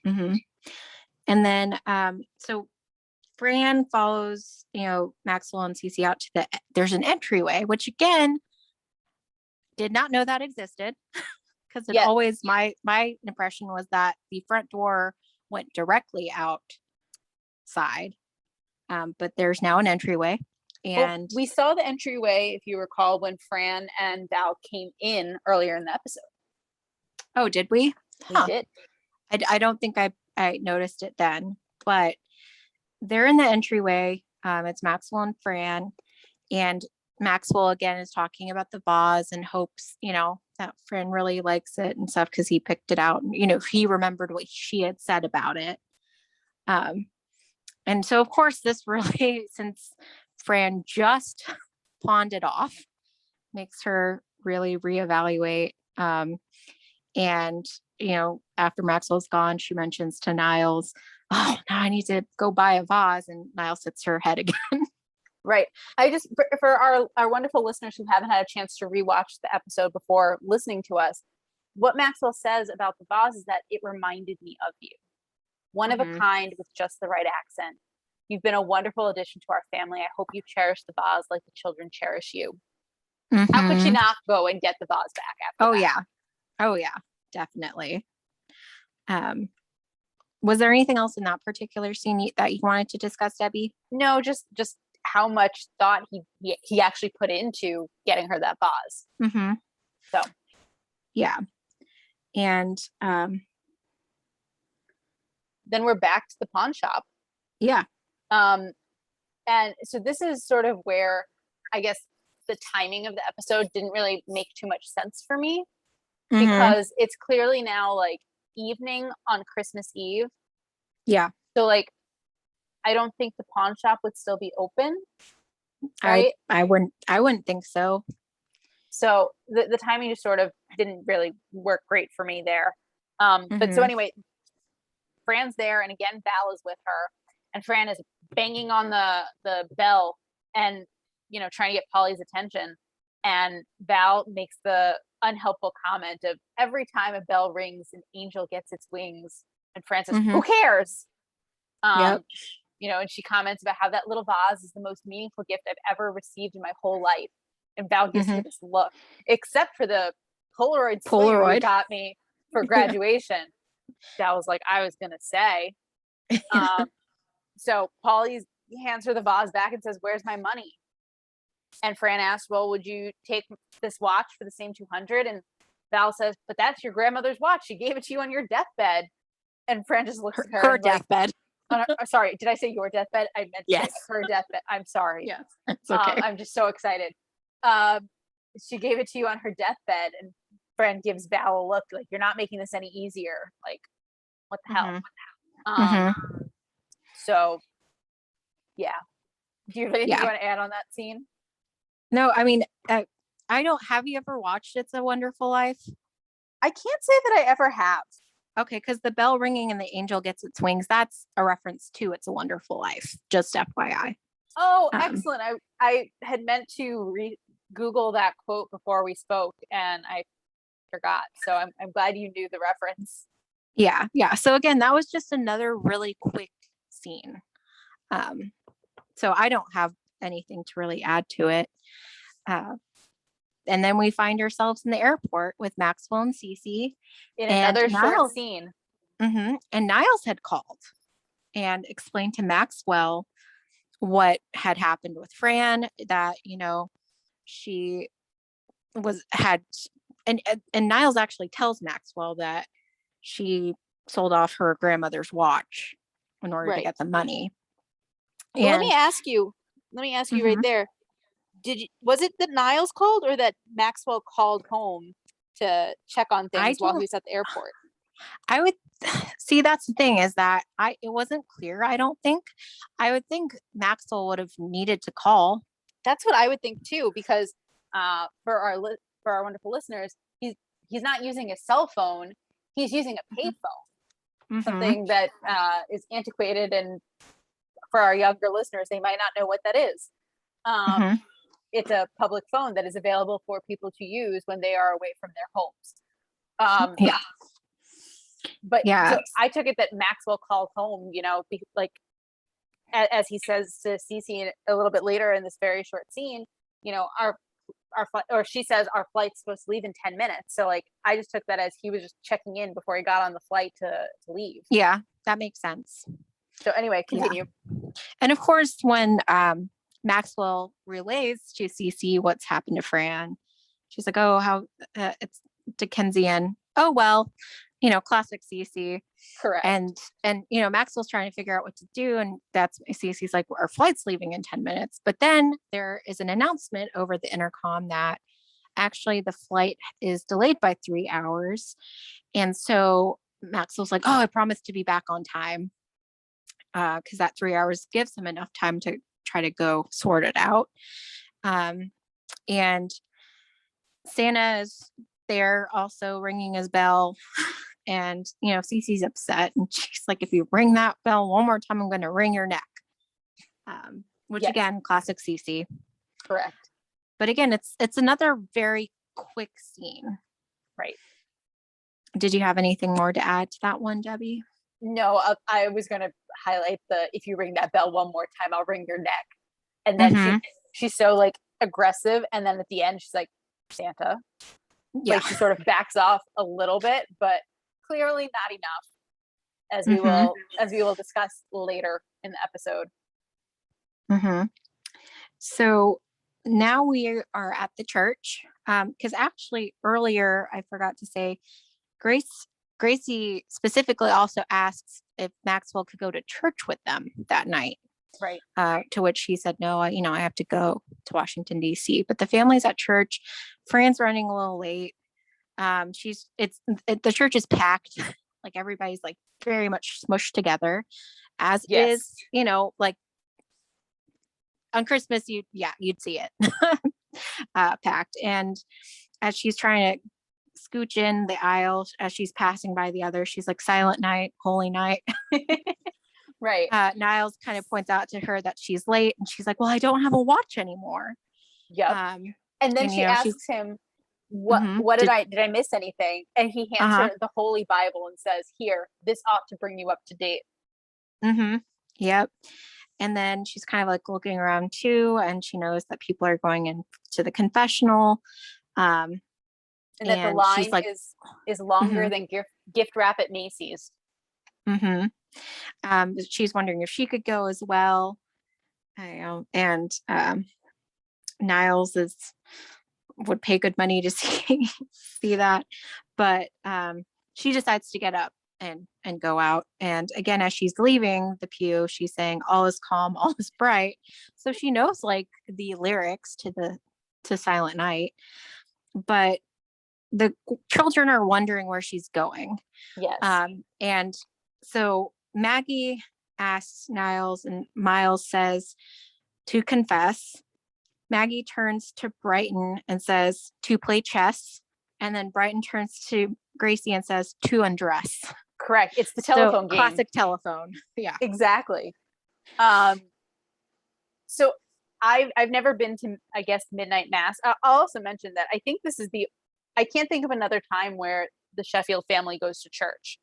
mhm. And then, so Fran follows, Maxwell and Cece out to there's an entryway, which again, did not know that existed because it Yeah. always, my impression was that the front door went directly outside. But there's now an entryway. Well, And we saw the entryway, if you recall, when Fran and Val came in earlier in the episode. oh, did we? We Huh. did. I don't think I noticed it then, but they're in the entryway. It's Maxwell and Fran, and Maxwell again is talking about the vase and hopes, that Fran really likes it and stuff because he picked it out and, he remembered what she had said about it. Um, and so, of course, this really, since Fran just pawned it off, makes her really reevaluate. And, after Maxwell's gone, she mentions to Niles, "Oh, now I need to go buy a vase." And Niles hits her head again. Right. I just, for our wonderful listeners who haven't had a chance to rewatch the episode before listening to us, what Maxwell says about the vase is that it reminded me of you. One of a Mhm. kind with just the right accent. You've been a wonderful addition to our family. I hope you cherish the vase like the children cherish you. How could she Mhm. not go and get the vase back after Oh that? yeah. Oh yeah. Definitely. Um, was there anything else in that particular scene that you wanted to discuss, Debbie? No, just how much thought he actually put into getting her that vase. Mm-hmm. So Yeah. And then we're back to the pawn shop. yeah. Um, and so this is sort of where I guess the timing of the episode didn't really make too much sense for me, Mm-hmm. because it's clearly now like evening on Christmas Eve. Yeah. So like I don't think the pawn shop would still be open. right? I wouldn't think so. So the timing just sort of didn't really work great for me there. But so Mm-hmm. anyway, Fran's there, and again, Val is with her, and Fran is banging on the bell and trying to get Polly's attention. And Val makes the unhelpful comment of every time a bell rings, an angel gets its wings. And Fran says, Mm-hmm. "Who cares?" Yep. Um, and she comments about how that little vase is the most meaningful gift I've ever received in my whole life. And Val gives her Mm-hmm. this look, except for the Polaroid swinger you Polaroid. got me for Yeah. graduation. That was like, I was going to say. Um, so Polly hands her the vase back and says, "Where's my money?" And Fran asks, "Well, would you take this watch for the same 200?" And Val says, "But that's your grandmother's watch. She gave it to you on your deathbed." And Fran just looks at her Her and like, deathbed. sorry, did I say your deathbed? I meant to say Yes. her deathbed. I'm sorry. Yes. It's okay. I'm just so excited. Um, she gave it to you on her deathbed. And Fran gives Val a look like, "You're not making this any easier. Like, what the hell?" Mm-hmm. Mm-hmm. So yeah. Do you have anything you Yeah. want to add on that scene? No, I mean, I don't. Have you ever watched It's a Wonderful Life? I can't say that I ever have. Okay, because the bell ringing and the angel gets its wings, that's a reference to It's a Wonderful Life, just FYI. Oh, Um, excellent. I had meant to Google that quote before we spoke and I forgot. So I'm glad you knew the reference. yeah, yeah. So again, that was just another really quick scene. Um, so I don't have anything to really add to it. Uh, and then we find ourselves in the airport with Maxwell and Cece In and another short Niles. scene. And Niles had called and explained to Maxwell what had happened with Fran, that, she was had and Niles actually tells Maxwell that she sold off her grandmother's watch in order to Right. get the money. Well, And let me ask you right mhm, there. Was it that Niles called or that Maxwell called home to check on I things while he don't was at the airport? I would see, that's the thing, is that it wasn't clear. I don't think. I would think Maxwell would have needed to call. That's what I would think too, because for our wonderful listeners, he's not using a cell phone; he's using a payphone, Mm-hmm. something that is antiquated, and for our younger listeners, they might not know what that is. Mm-hmm. It's a public phone that is available for people to use when they are away from their homes. Yeah. But Yeah. so I took it that Maxwell called home, like as he says to Cece a little bit later in this very short scene, our or she says our flight's supposed to leave in 10 minutes. So like I just took that as he was just checking in before he got on the flight to leave. Yeah. That makes sense. So anyway, Yeah. continue. And of course, when Maxwell relays to Cece what's happened to Fran, she's like, "Oh, how it's Dickensian. Oh well, classic Cece." Correct. And Maxwell's trying to figure out what to do, and that's Cece's like, "Our flight's leaving in 10 minutes." But then there is an announcement over the intercom that actually the flight is delayed by 3 hours, and so Maxwell's like, "Oh, I promised to be back on time." Because that 3 hours gives him enough time to try to go sort it out. And Santa is there also ringing his bell. And, Cece's upset. And she's like, "If you ring that bell one more time, I'm going to wring your neck." Which Yes. again, classic Cece. Correct. But again, it's another very quick scene. Right. Did you have anything more to add to that one, Debbie? No, I was going to highlight the if you ring that bell one more time, I'll wring your neck. And then Mm-hmm. she's so like aggressive, and then at the end she's like, "Santa." Yeah. Like she sort of backs off a little bit, but clearly not enough, as Mm-hmm. we will discuss later in the episode. Mm-hmm. So now we are at the church. Because actually earlier I forgot to say, Gracie specifically also asks if Maxwell could go to church with them that night. Right. To which he said, "No, I have to go to Washington, D.C." But the family's at church. Fran's running a little late. The church is packed. Like everybody's like very much smushed together, as Yes. is, like on Christmas, you'd see it packed. And as she's trying to scooch in the aisle, as she's passing by the others, she's like, "Silent night, holy night." Right. Niles kind of points out to her that she's late, and she's like, "Well, I don't have a watch anymore." Yep. Um, And then and she she's asks him, mm-hmm, what did I miss anything? And he hands uh-huh, her the Holy Bible and says, "Here, this ought to bring you up to date." mm-hmm, yep. And then she's kind of like looking around too, and she knows that people are going into the confessional. Um, And that the and she's line like, is longer mm-hmm, than gift wrap at Macy's. mm-hmm. She's wondering if she could go as well. I know. And Niles would pay good money to see that, but she decides to get up and go out. And again, as she's leaving the pew, she's saying, "All is calm, all is bright." So she knows like the lyrics to Silent Night, but the children are wondering where she's going. Yes. And so Maggie asks Niles, and Miles says to confess. Maggie turns to Brighton and says to play chess. And then Brighton turns to Gracie and says to undress. Correct. It's the So telephone game. classic telephone. Yeah. Exactly. So I've never been to, I guess, midnight mass. I'll also mention that I think this is I can't think of another time where the Sheffield family goes to church.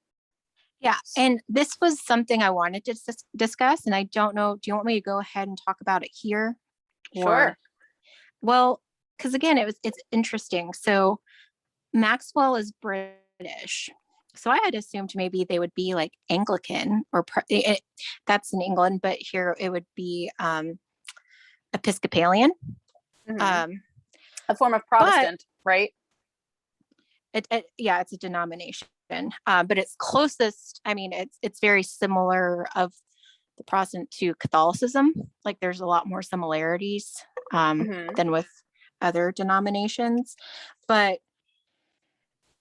Yeah. And this was something I wanted to discuss. And I don't know, do you want me to go ahead and talk about it here? Sure. Or, well, because again, it's interesting. So Maxwell is British. So I had assumed maybe they would be like Anglican or that's in England, but here it would be Episcopalian. Mm-hmm. Um, A form of but Protestant, right? yeah, it's a denomination. But it's closest. I mean, it's very similar of the Protestant to Catholicism. Like there's a lot more similarities Mm-hmm. than with other denominations. But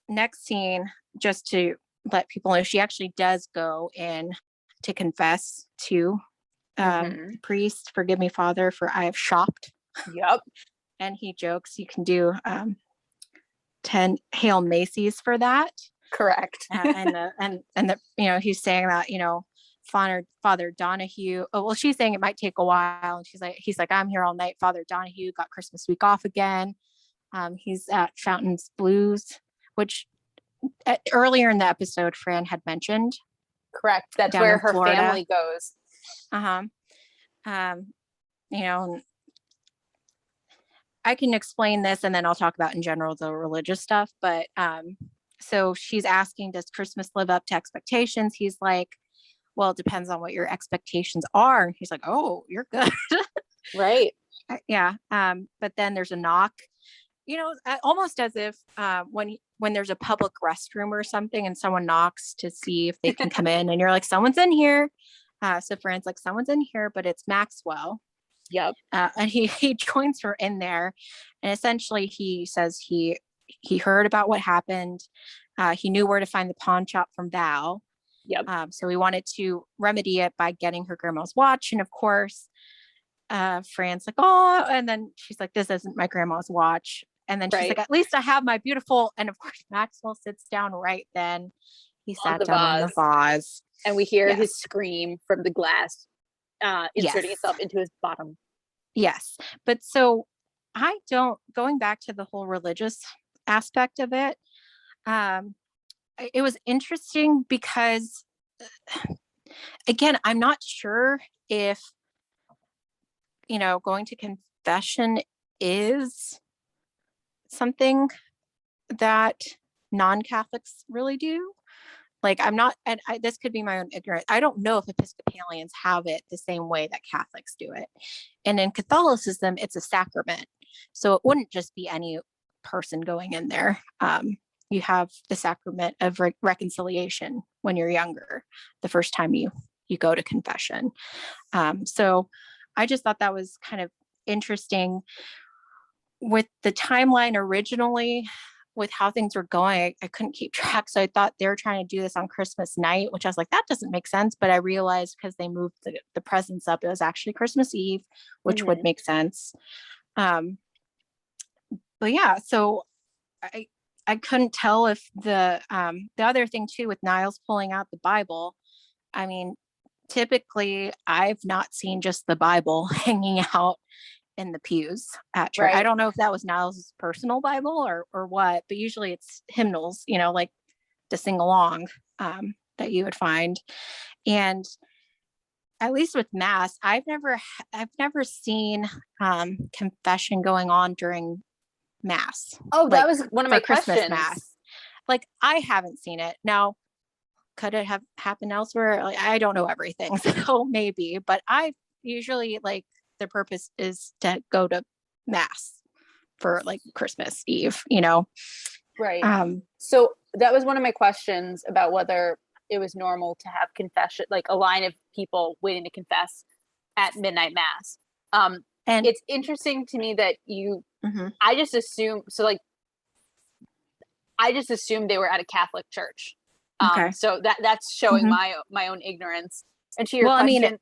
next scene, just to let people know, she actually does go in to confess to Mm-hmm. the priest. "Forgive me, Father, for I have shopped." Yep. And he jokes, "You can do 10 Hail Macy's for that." Correct. He's saying that, Father Donahue. Oh, well, she's saying it might take a while. And he's like, "I'm here all night. Father Donahue got Christmas week off again." He's at Fountains Blues, which earlier in the episode, Fran had mentioned. Correct. That's Down where in her Florida. family goes. Uh-huh. I can explain this and then I'll talk about in general the religious stuff. But so she's asking, does Christmas live up to expectations? He's like, "Well, it depends on what your expectations are." And he's like, "Oh, you're good." Right. Yeah. But then there's a knock, almost as if when there's a public restroom or something and someone knocks to see if they can come in, and you're like, "Someone's in here." So Fran's like, "Someone's in here," but it's Maxwell. Yep. And he joins her in there, and essentially he says he heard about what happened. He knew where to find the pawn shop from Val. Yep. So he wanted to remedy it by getting her grandma's watch, and of course, Fran's like, "Oh," and then she's like, "This isn't my grandma's watch." And then she's like, "At least I have my beautiful," and of course Maxwell sits down right then. He sat down on the vase. And we hear his scream from the glass inserting itself into his bottom. Yes. But so going back to the whole religious aspect of it, it was interesting because, again, I'm not sure if, going to confession is something that non-Catholics really do. Like, I'm not, and this could be my own ignorance. I don't know if Episcopalians have it the same way that Catholics do it. And in Catholicism, it's a sacrament. So it wouldn't just be any person going in there. You have the sacrament of reconciliation when you're younger, the first time you go to confession. So I just thought that was kind of interesting with the timeline originally. with how things were going, I couldn't keep track. So I thought they were trying to do this on Christmas night, which I was like, that doesn't make sense. But I realized because they moved the presents up, it was actually Christmas Eve, which would make sense. Um, but yeah, so I I couldn't tell if the other thing too with Niles pulling out the Bible. I mean, typically I've not seen just the Bible hanging out in the pews at church. I Right. don't know if that was Niles' personal Bible or what, but usually it's hymnals, like to sing along, that you would find. And at least with mass, I've never seen confession going on during mass, Oh, that like was one of my for Christmas questions. mass. Like I haven't seen it. Now, could it have happened elsewhere? Like I don't know everything, so maybe, but I usually like the purpose is to go to mass for like Christmas Eve. Right. Um, So that was one of my questions about whether it was normal to have confession, like a line of people waiting to confess at midnight mass. and It's interesting to me that mhm, I just assume, so like, I just assumed they were at a Catholic church. okay. So that's showing Mhm. my own ignorance. And to your Well, I mean, question,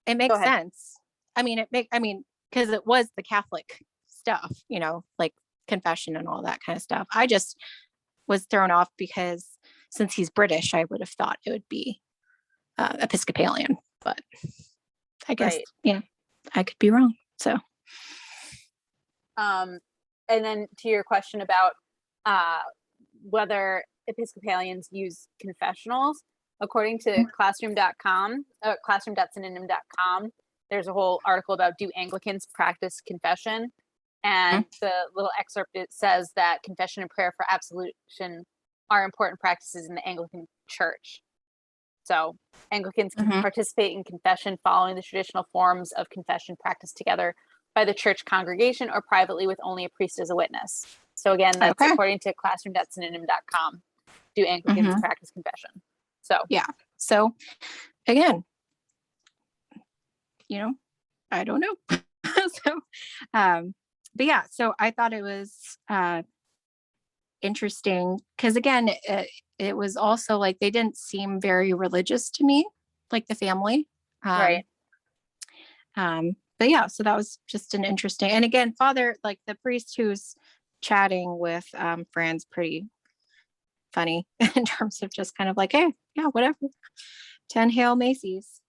it go makes ahead. sense. I mean, because it was the Catholic stuff, like confession and all that kind of stuff. I just was thrown off because since he's British, I would have thought it would be Episcopalian, but I guess, Right. yeah, I could be wrong. So, Um, and then to your question about uh, whether Episcopalians use confessionals, according to classroom.com, classroom.synonym.com, there's a whole article about do Anglicans practice confession? And the little excerpt, it says that confession and prayer for absolution are important practices in the Anglican Church. So Anglicans can mhm. participate in confession following the traditional forms of confession practiced together by the church congregation or privately with only a priest as a witness. So again, that's Okay. according to classroom.synonym.com. Do Anglicans Mhm. practice confession? So Yeah. So again, you know, I don't know. so, but yeah, so I thought it was interesting because again, it was also like they didn't seem very religious to me, like the family. right, Um, but yeah, so that was just an interesting. And again, Father, like the priest who's chatting with Fran's pretty funny in terms of just kind of like, hey, yeah, whatever. 10 Hail Macy's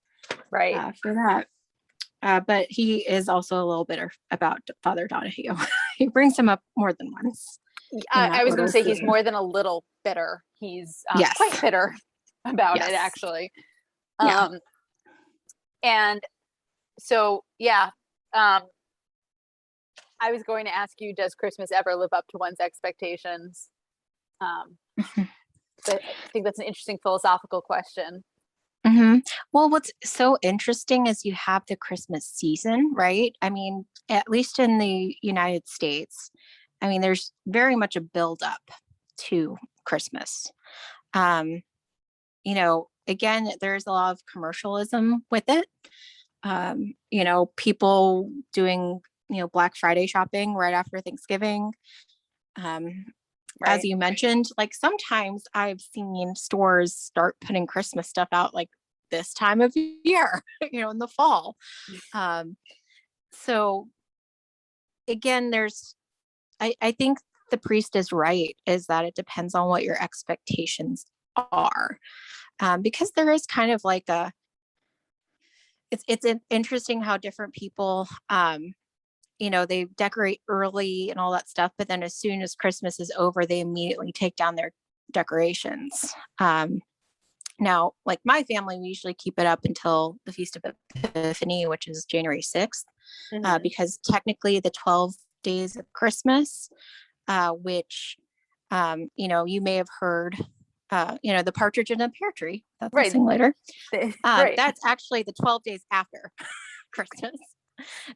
right. for that. But he is also a little bitter about Father Donahue. He brings him up more than once in I that was going to little say he's scene. more than a little bitter. He's quite Yes. bitter about it, Yes. actually. Yeah. Um, and so, yeah, I was going to ask you, does Christmas ever live up to one's expectations? Um, but I think that's an interesting philosophical question. hmm Well, what's so interesting is you have the Christmas season, right? I mean, at least in the United States, I mean, there's very much a buildup to Christmas. Um, again, there's a lot of commercialism with it. People doing, Black Friday shopping right after Thanksgiving. Um, as Right. you mentioned, like sometimes I've seen stores start putting Christmas stuff out like this time of year, in the fall. Um, so again, I think the priest is right, is that it depends on what your expectations are. Because there is kind of like it's interesting how different people, they decorate early and all that stuff, but then as soon as Christmas is over, they immediately take down their decorations. Now, like my family, we usually keep it up until the Feast of Epiphany, which is January 6th, Mm-hmm. because technically the 12 days of Christmas, which, you may have heard, the partridge in a pear tree that they'll Right. sing later. Right. That's actually the 12 days after Christmas,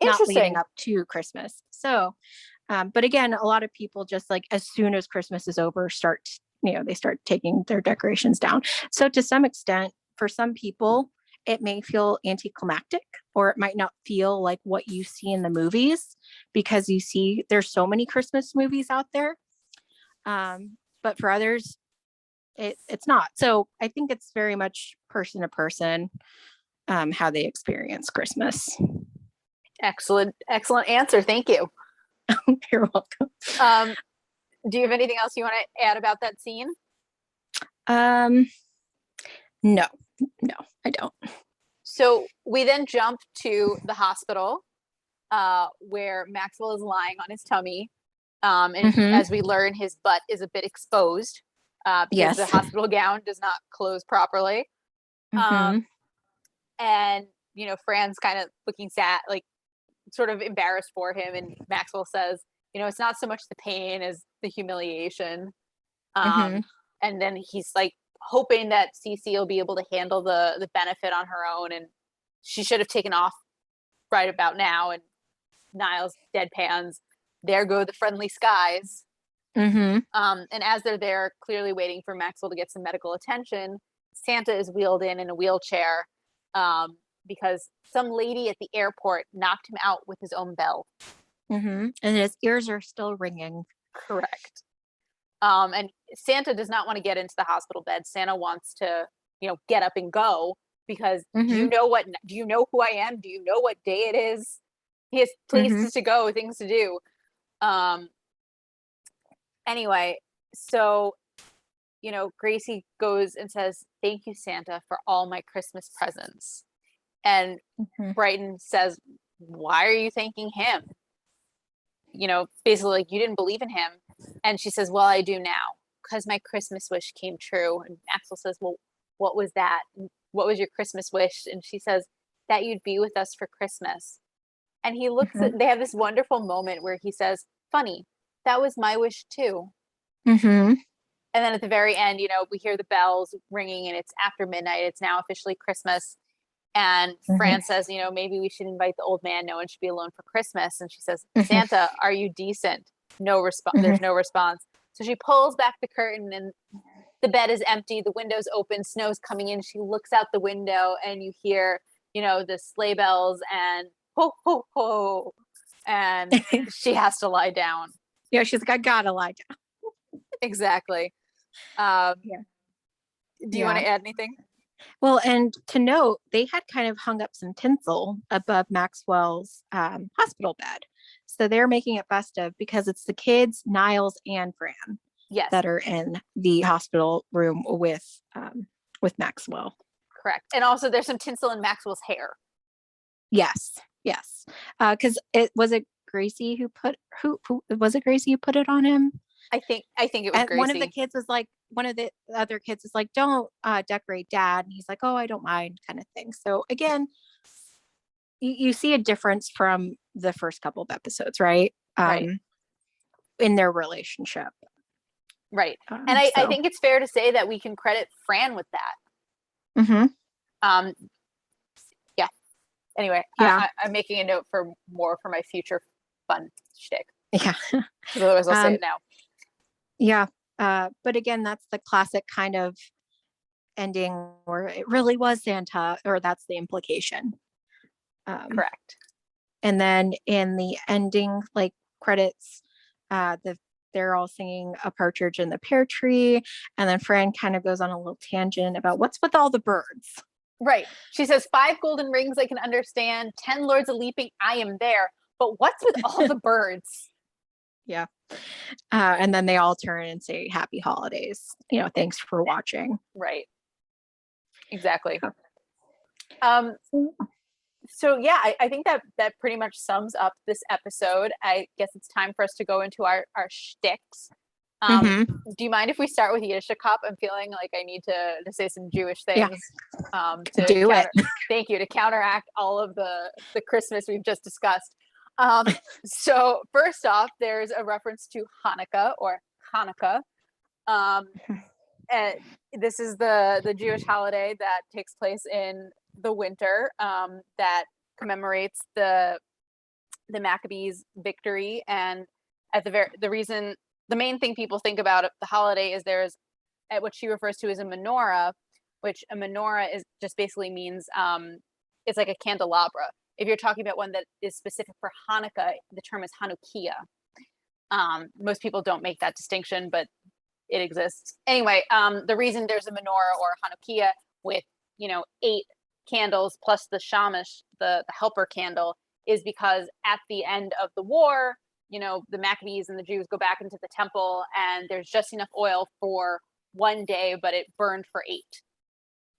not leading Interesting. up to Christmas. So, but again, a lot of people just like as soon as Christmas is over, they start taking their decorations down. So to some extent, for some people, it may feel anticlimactic or it might not feel like what you see in the movies because you see there's so many Christmas movies out there. But for others, it's not. So I think it's very much person to person, how they experience Christmas. Excellent answer. Thank you. You're welcome. Do you have anything else you want to add about that scene? No, I don't. So we then jump to the hospital, where Maxwell is lying on his tummy. And as we learn, his butt is a bit exposed, because the hospital gown does not close properly. And, Fran's kind of looking sad, like sort of embarrassed for him. And Maxwell says, it's not so much the pain as the humiliation. And then he's like hoping that Cece will be able to handle the benefit on her own. And she should have taken off right about now. And Niles deadpans, there go the friendly skies. And as they're there, clearly waiting for Maxwell to get some medical attention, Santa is wheeled in a wheelchair, because some lady at the airport knocked him out with his own bell. And his ears are still ringing. Correct. And Santa does not want to get into the hospital bed. Santa wants to, get up and go, because do you know who I am? Do you know what day it is? He has places to go, things to do. Anyway, so, Gracie goes and says, "Thank you, Santa, for all my Christmas presents." And Brighton says, "Why are you thanking him? Basically like, you didn't believe in him." And she says, "Well, I do now, because my Christmas wish came true." And Maxwell says, "Well, what was that? What was your Christmas wish?" And she says, "That you'd be with us for Christmas." And he looks at, they have this wonderful moment where he says, "Funny, that was my wish too." And then at the very end, we hear the bells ringing and it's after midnight. It's now officially Christmas. And Fran says, "Maybe we should invite the old man. No one should be alone for Christmas." And she says, "Santa, are you decent?" No response. There's no response. So she pulls back the curtain and the bed is empty. The window's open. Snow's coming in. She looks out the window and you hear, the sleigh bells and ho, ho, ho. And she has to lie down. Yeah, she's like, "I gotta lie down." Exactly. Do you want to add anything? Well, and to note, they had kind of hung up some tinsel above Maxwell's hospital bed. So they're making it festive because it's the kids, Niles and Fran, that are in the hospital room with Maxwell. Correct. And also there's some tinsel in Maxwell's hair. Yes. Because it Gracie who put Gracie who put it on him? I think it was and Gracie. One of the other kids is like, "Don't decorate, Dad." And he's like, "Oh, I don't mind," kind of thing. So again, you see a difference from the first couple of episodes, right? In their relationship. Right. And I think it's fair to say that we can credit Fran with that. Yeah. Anyway, I'm making a note for more for my future fun shtick. Yeah. Otherwise I'll say it now. Yeah. But again, that's the classic kind of ending where it really was Santa, or that's the implication. Correct. And then in the ending, like credits, they're all singing "A Partridge in the Pear Tree," and then Fran kind of goes on a little tangent about what's with all the birds. Right. She says, 5 golden rings I can understand, 10 lords a leaping, I am there. But what's with all the birds? Yeah. And then they all turn and say, "Happy holidays. Thanks for watching." Right. Exactly. So yeah, I think that pretty much sums up this episode. I guess it's time for us to go into our shticks. Do you mind if we start with Yiddishakop? I'm feeling like I need to say some Jewish things. To do it. Thank you, to counteract all of the Christmas we've just discussed. So first off, there's a reference to Hanukkah or Hanukkah. This is the Jewish holiday that takes place in the winter, that commemorates the Maccabees' victory. And at the main thing people think about the holiday is there's what she refers to as a menorah, which a menorah is just basically means it's like a candelabra. If you're talking about one that is specific for Hanukkah, the term is Hanukkah. Most people don't make that distinction, but it exists. Anyway, the reason there's a menorah or Hanukkah with, 8 candles plus the shamash, the helper candle, is because at the end of the war, the Maccabees and the Jews go back into the temple and there's just enough oil for one day, but it burned for 8.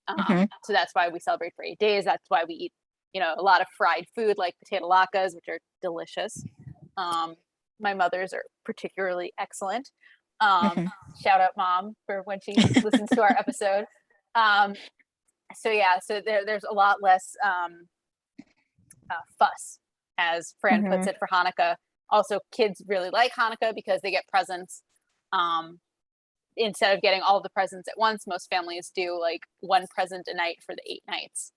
Mm-hmm. So that's why we celebrate for 8 days. That's why we eat, a lot of fried food like potato latkes, which are delicious. My mother's are particularly excellent. Mm-hmm. Shout out mom for when she listens to our episode. So there's a lot less fuss, as Fran puts Mm-hmm. it, for Hanukkah. Also, kids really like Hanukkah because they get presents. Instead of getting all of the presents at once, most families do like one present a night for the 8 nights.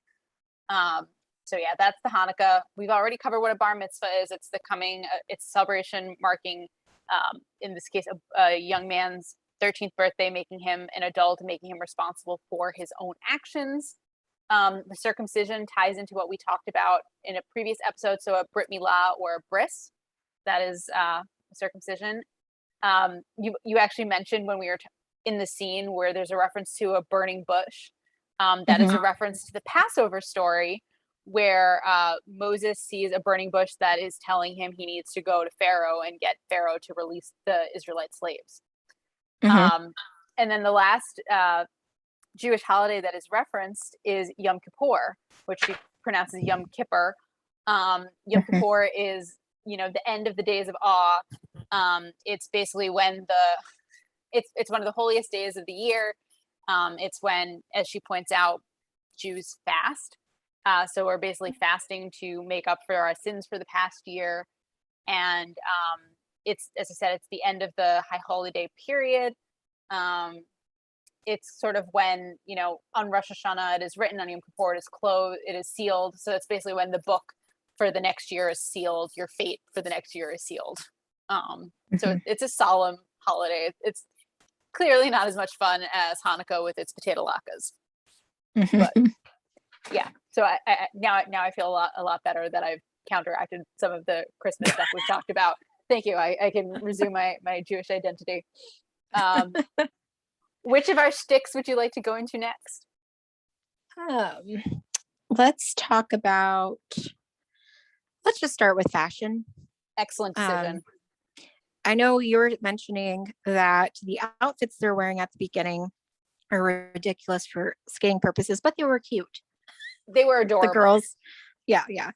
That's the Hanukkah. We've already covered what a bar mitzvah is. It's it's a celebration marking, in this case, a young man's 13th birthday, making him an adult and making him responsible for his own actions. The circumcision ties into what we talked about in a previous episode. So a brit milah or a bris, that is circumcision. You actually mentioned when we were in the scene where there's a reference to a burning bush. That is a reference to the Passover story where Moses sees a burning bush that is telling him he needs to go to Pharaoh and get Pharaoh to release the Israelite slaves. Mm-hmm. And then the last Jewish holiday that is referenced is Yom Kippur, which she pronounces Yom Kippur. Yom Mm-hmm. Kippur is, the end of the days of awe. It's basically when it's one of the holiest days of the year. It's when, as she points out, Jews fast. So we're basically fasting to make up for our sins for the past year. And it's, as I said, it's the end of the high holiday period. It's sort of when, on Rosh Hashanah, it is written, on Yom Kippur, it is closed, it is sealed. So it's basically when the book for the next year is sealed, your fate for the next year is sealed. So it's a solemn holiday. It's clearly not as much fun as Hanukkah with its potato latkes. But yeah, so I now I feel a lot better that I've counteracted some of the Christmas stuff we've talked about. Thank you. I can resume my Jewish identity. Which of our shticks would you like to go into next? Let's talk about. Let's just start with fashion. Excellent decision. I know you were mentioning that the outfits they're wearing at the beginning are ridiculous for skating purposes, but they were cute. They were adorable. The girls, yeah.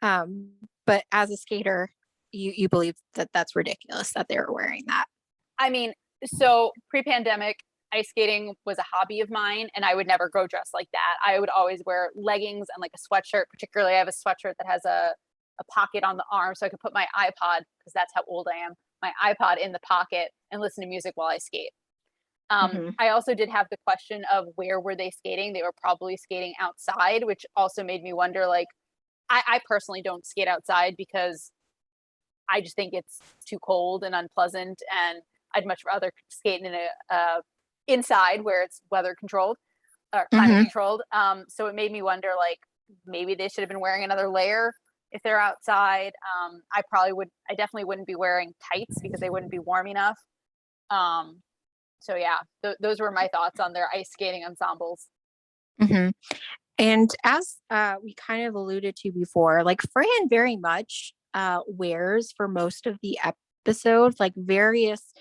But as a skater, you believe that that's ridiculous that they were wearing that. I mean, so pre-pandemic, ice skating was a hobby of mine, and I would never go dressed like that. I would always wear leggings and like a sweatshirt. Particularly, I have a sweatshirt that has a pocket on the arm, so I could put my iPod, because that's how old I am, my iPod in the pocket and listen to music while I skate. I also did have the question of where were they skating? They were probably skating outside, which also made me wonder, like, I personally don't skate outside because I just think it's too cold and unpleasant, and I'd much rather skate in a inside where it's weather controlled or climate controlled. So it made me wonder, like, maybe they should have been wearing another layer if they're outside. I definitely wouldn't be wearing tights because they wouldn't be warm enough. So yeah, those were my thoughts on their ice skating ensembles. And as we kind of alluded to before, like Fran very much wears for most of the episode, like various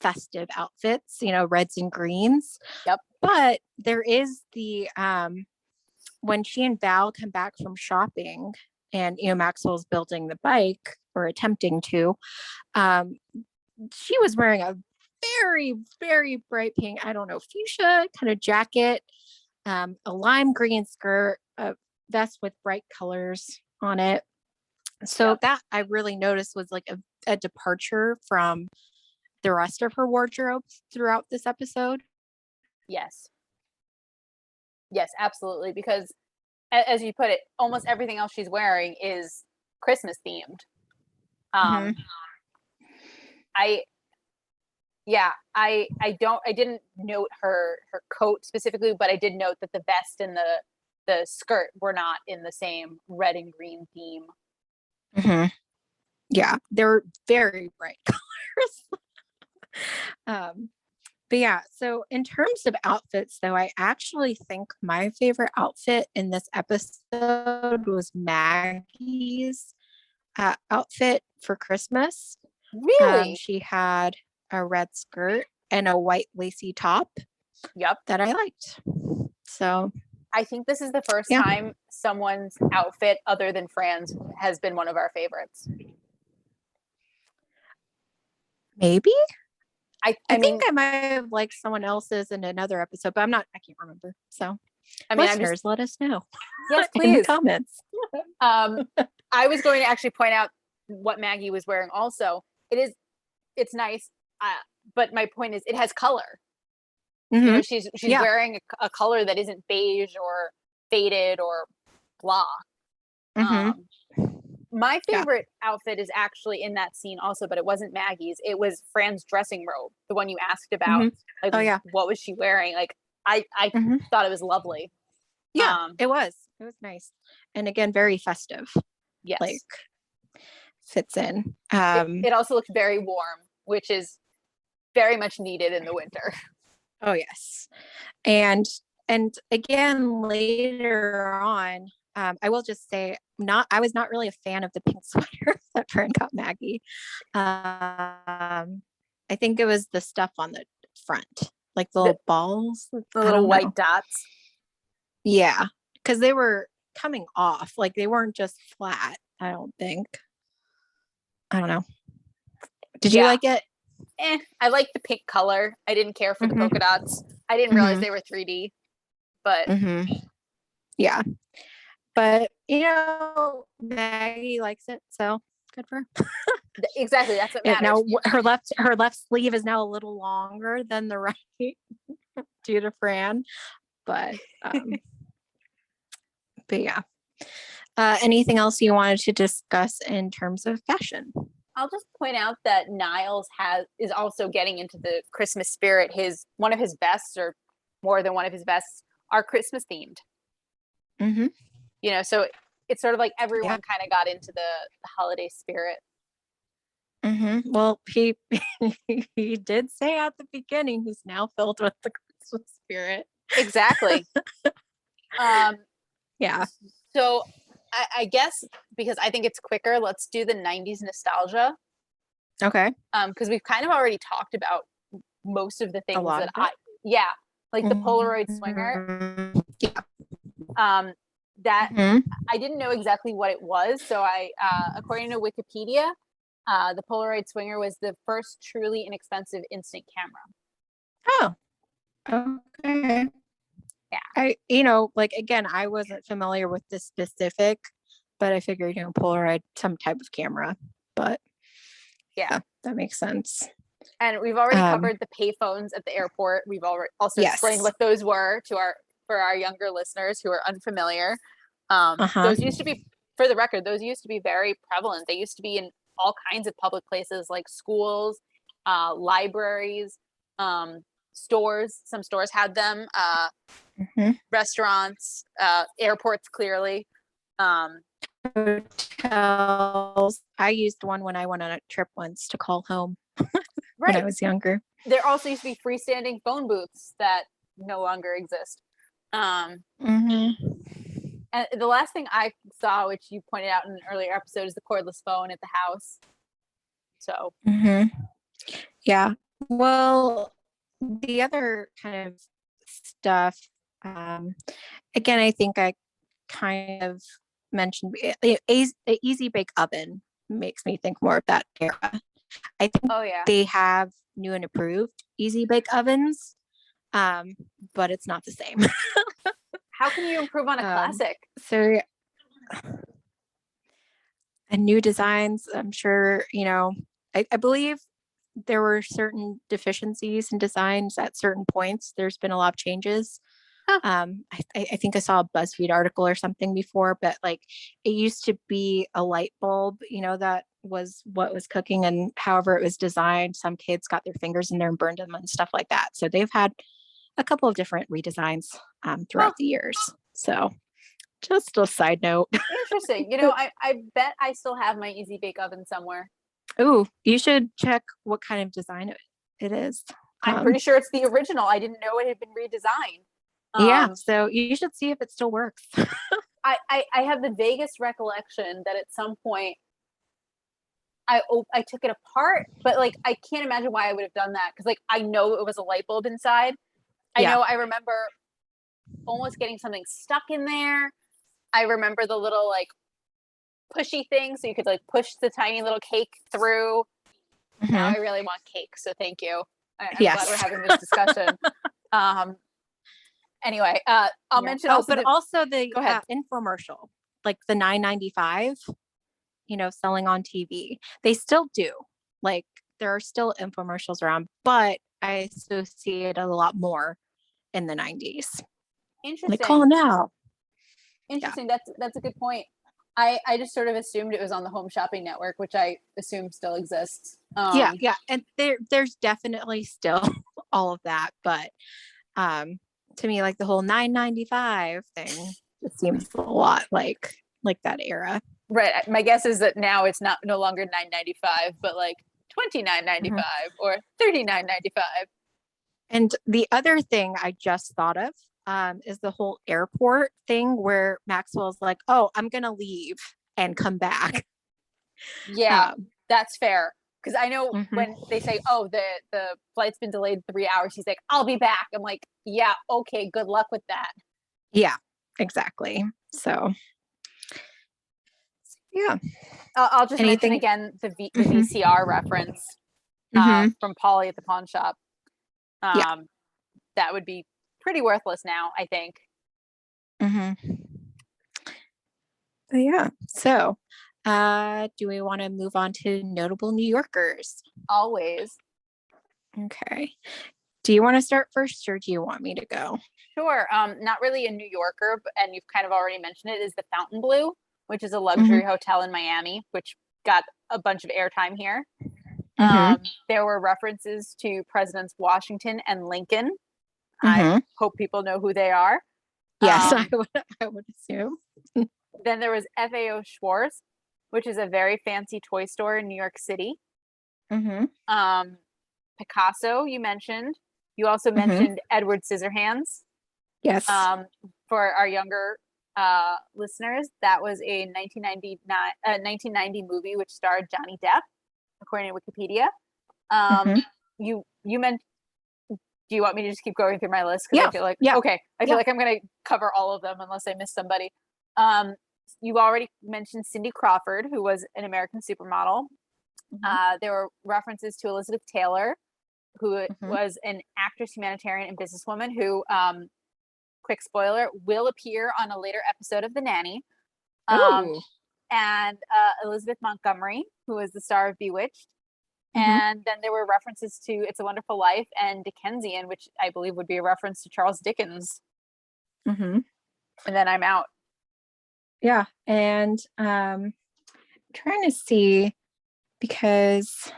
festive outfits, reds and greens. Yep. But there is the when she and Val come back from shopping and Maxwell's building the bike or attempting to, she was wearing a very, very bright pink, I don't know, fuchsia kind of jacket, a lime green skirt, a vest with bright colors on it. So that I really noticed was like a departure from the rest of her wardrobe throughout this episode. Yes, absolutely. Because as you put it, almost everything else she's wearing is Christmas themed. I didn't note her coat specifically, but I did note that the vest and the skirt were not in the same red and green theme. Yeah, they're very bright colors. But yeah, so in terms of outfits, though, I actually think my favorite outfit in this episode was Maggie's outfit for Christmas. Really? She had a red skirt and a white lacy top Yep. that I liked. So I think this is the first yeah, time someone's outfit other than Fran's has been one of our favorites. maybe. I I think mean, I might have liked someone else's in another episode, but I can't remember. So I'm just, listeners, let us know yes, in the please. comments. Um, I was going to actually point out what Maggie was wearing also. It's nice, but my point is it has color. You know, Mm-hmm. she's Yeah. wearing a color that isn't beige or faded or blah. Mm-hmm. My Yeah. favorite outfit is actually in that scene also, but it wasn't Maggie's. It was Fran's dressing robe, the one you asked about. Mm-hmm. Like, Oh yeah. what was she wearing? Like, I Mm-hmm. thought it was lovely. Yeah, it was. It was nice. And again, very festive. Like Yes. fits in. It also looked very warm, which is very much needed in the winter. Oh yes. And again later on, I will just say I was not really a fan of the pink sweater that Fern got Maggie. I think it was the stuff on the front, like the The, little balls. the I little don't know. white dots. Yeah, because they were coming off, like they weren't just flat. I don't think. I don't know. Did you Yeah. like it? I like the pink color. I didn't care for the Mm-hmm. polka dots. I didn't realize they were 3D, but Mm-hmm. Yeah. But Maggie likes it, so good for her. exactly, that's what It matters. now her left sleeve is now a little longer than the right due to Fran. But but yeah. Anything else you wanted to discuss in terms of fashion? I'll just point out that Niles is also getting into the Christmas spirit. One of his vests, or more than one of his vests, are Christmas themed. Mm-hmm. You know, so it's sort of like everyone Yeah. kind of got into the holiday spirit. Mm-hmm. Well, he did say at the beginning he's now filled with the Christmas spirit. Exactly. Yeah. So I guess because I think it's quicker, let's do the 90s nostalgia. Okay. Because we've kind of already talked about most of the A things lot that of it. like the Polaroid swinger. Yeah. That Mm-hmm. I didn't know exactly what it was. So according to Wikipedia, the Polaroid swinger was the first truly inexpensive instant camera. Oh, okay. Yeah. Like again, I wasn't familiar with this specific, but I figured, Polaroid, some type of camera. But Yeah. that makes sense. And we've already covered the payphones at the airport. We've already also explained what those were for our younger listeners who are unfamiliar. Those used to be, for the record, those used to be very prevalent. They used to be in all kinds of public places like schools, libraries, stores. Some stores had them, restaurants, airports, clearly. Hotels. I used one when I went on a trip once to call home when I was younger. There also used to be freestanding phone booths that no longer exist. And the last thing I saw, which you pointed out in an earlier episode, is the cordless phone at the house. So yeah. Well, the other kind of stuff, again, I think I kind of mentioned easy bake oven makes me think more of that era. I think they have new and improved easy bake ovens, but it's not the same. How can you improve on a classic? So and new designs, I'm sure, I believe there were certain deficiencies in designs at certain points. There's been a lot of changes. I think I saw a BuzzFeed article or something before, but like it used to be a light bulb, that was what was cooking, and however it was designed, some kids got their fingers in there and burned them and stuff like that. So they've had a couple of different redesigns throughout the years. So just a side note. Interesting. I bet I still have my easy bake oven somewhere. Oh, you should check what kind of design it is. I'm pretty sure it's the original. I didn't know it had been redesigned. Yeah, so you should see if it still works. I have the vaguest recollection that at some point I took it apart, but like I can't imagine why I would have done that because like I know it was a light bulb inside. I Yeah. know I remember almost getting something stuck in there. I remember the little like pushy thing so you could like push the tiny little cake through. Now I really want cake, so thank you. I'm glad we're Yes. having this discussion. Anyway, I'll mention also but also the go ahead. infomercial, like the $9.95, selling on TV. They still do. Like there are still infomercials around, but I associate it a lot more in the 90s. Like call Interesting. now. Interesting. That's a good point. I just sort of assumed it was on the Home Shopping Network, which I assume still exists. Yeah, and there's definitely still all of that, but to me, like the whole $9.95 thing, it seems a lot like that era. Right. My guess is that now it's no longer $9.95, but like $29.95 or $39.95. And the other thing I just thought of is the whole airport thing where Maxwell's like, "Oh, I'm gonna leave and come back." Yeah, that's fair. Because I know when they say, "Oh, the flight's been delayed 3 hours," he's like, "I'll be back." I'm like, "Yeah, okay, good luck with that." Yeah, exactly. So, yeah. I'll just mention again the VCR reference from Polly at the pawn shop. That would be pretty worthless now, I think. But yeah. So, do we want to move on to notable New Yorkers? Always. Okay. Do you want to start first or do you want me to go? Sure. Not really a New Yorker, and you've kind of already mentioned it, is the Fontainebleau, which is a luxury hotel in Miami, which got a bunch of airtime here. There were references to Presidents Washington and Lincoln. I hope people know who they are. Yes, I would assume. Then there was FAO Schwarz, which is a very fancy toy store in New York City. Picasso, you mentioned. You also mentioned Edward Scissorhands. Yes. For our younger listeners, that was a 1990 movie which starred Johnny Depp, according to Wikipedia. You meant. Do you want me to just keep going through my list? Because I feel like okay, I feel like I'm going to cover all of them unless I miss somebody. You already mentioned Cindy Crawford, who was an American supermodel. There were references to Elizabeth Taylor, who was an actress, humanitarian, and businesswoman who, quick spoiler, will appear on a later episode of The Nanny. And Elizabeth Montgomery, who was the star of Bewitched. And then there were references to It's a Wonderful Life and Dickensian, which I believe would be a reference to Charles Dickens. And then I'm out. Yeah. And I'm trying to see because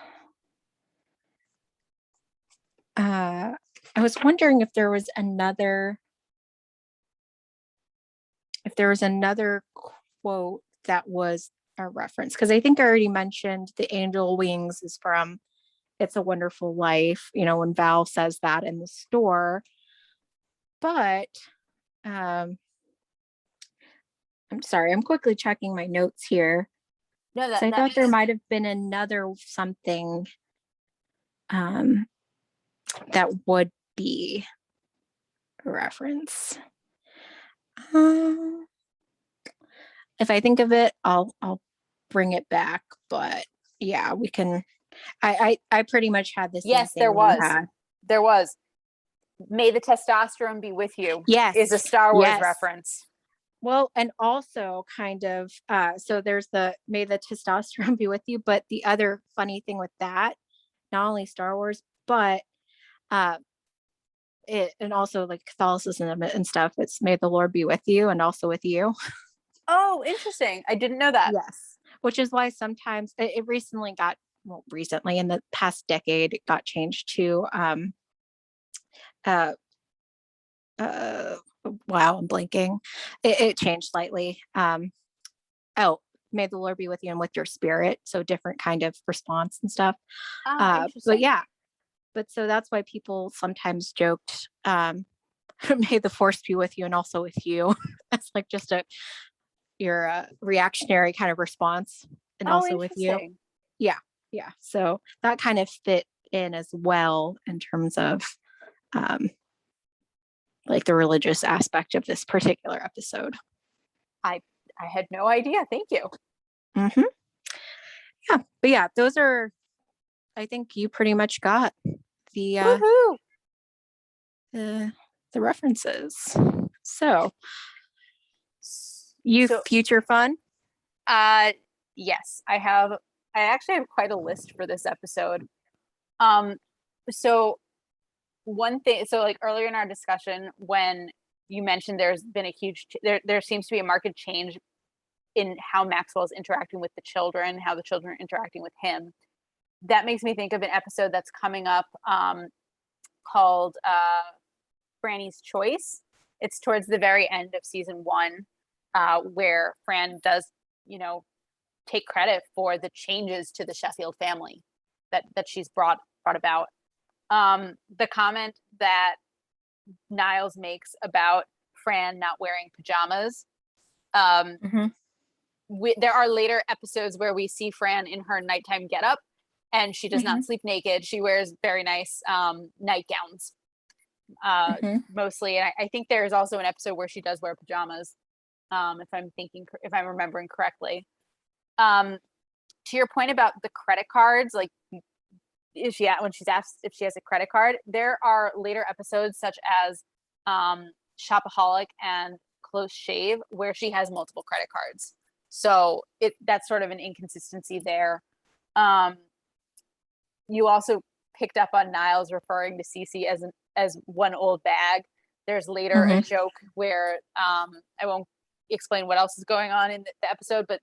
I was wondering if there was another quote that was a reference, because I think I already mentioned the angel wings is from It's a Wonderful Life, when Val says that in the store. But I'm sorry, I'm quickly checking my notes here. No, I thought there might have been another something that would be a reference. If I think of it, I'll bring it back. But yeah, we can. I pretty much had this. Yes, there was. There was. May the testosterone be with you. Yes, is a Star Wars reference. Well, and also kind of, so there's the May the testosterone be with you, but the other funny thing with that, not only Star Wars, but it, and also like Catholicism and stuff, it's May the Lord be with you and also with you. Oh, interesting. I didn't know that. Yes. Which is why sometimes it recently in the past decade, it got changed to, wow, I'm blanking. It changed slightly. May the Lord be with you and with your spirit. So different kind of response and stuff. But yeah, but so that's why people sometimes joked, may the force be with you and also with you. That's like just your reactionary kind of response and Oh, also with you. interesting. Yeah. Yeah. So that kind of fit in as well in terms of um, like the religious aspect of this particular episode. I I had no idea. Thank you. Hmm. Yeah. But yeah, those are, I think you pretty much got the, uh, Woohoo! the, the references. So you So, future fun. uh, yes, I have. I actually have quite a list for this episode. Um, so one thing, so like earlier in our discussion, when you mentioned there's been a huge, there seems to be a market change in how Maxwell is interacting with the children, how the children are interacting with him. That makes me think of an episode that's coming up called Franny's Choice. It's towards the very end of season one, where Fran does, you know, take credit for the changes to the Sheffield family that she's brought about. The comment that Niles makes about Fran not wearing pajamas. Um, Mm-hmm. there are later episodes where we see Fran in her nighttime getup, and she does Mm-hmm. not sleep naked. She wears very nice nightgowns, Mm-hmm. mostly. And I think there is also an episode where she does wear pajamas, if I'm remembering correctly. Um, to your point about the credit cards, like is she when she's asked if she has a credit card, there are later episodes such as Shopaholic and Close Shave where she has multiple credit cards. So that's sort of an inconsistency there. Um, you also picked up on Niles referring to Cece as one old bag. There's later a Mm-hmm. joke where I won't explain what else is going on in the episode, but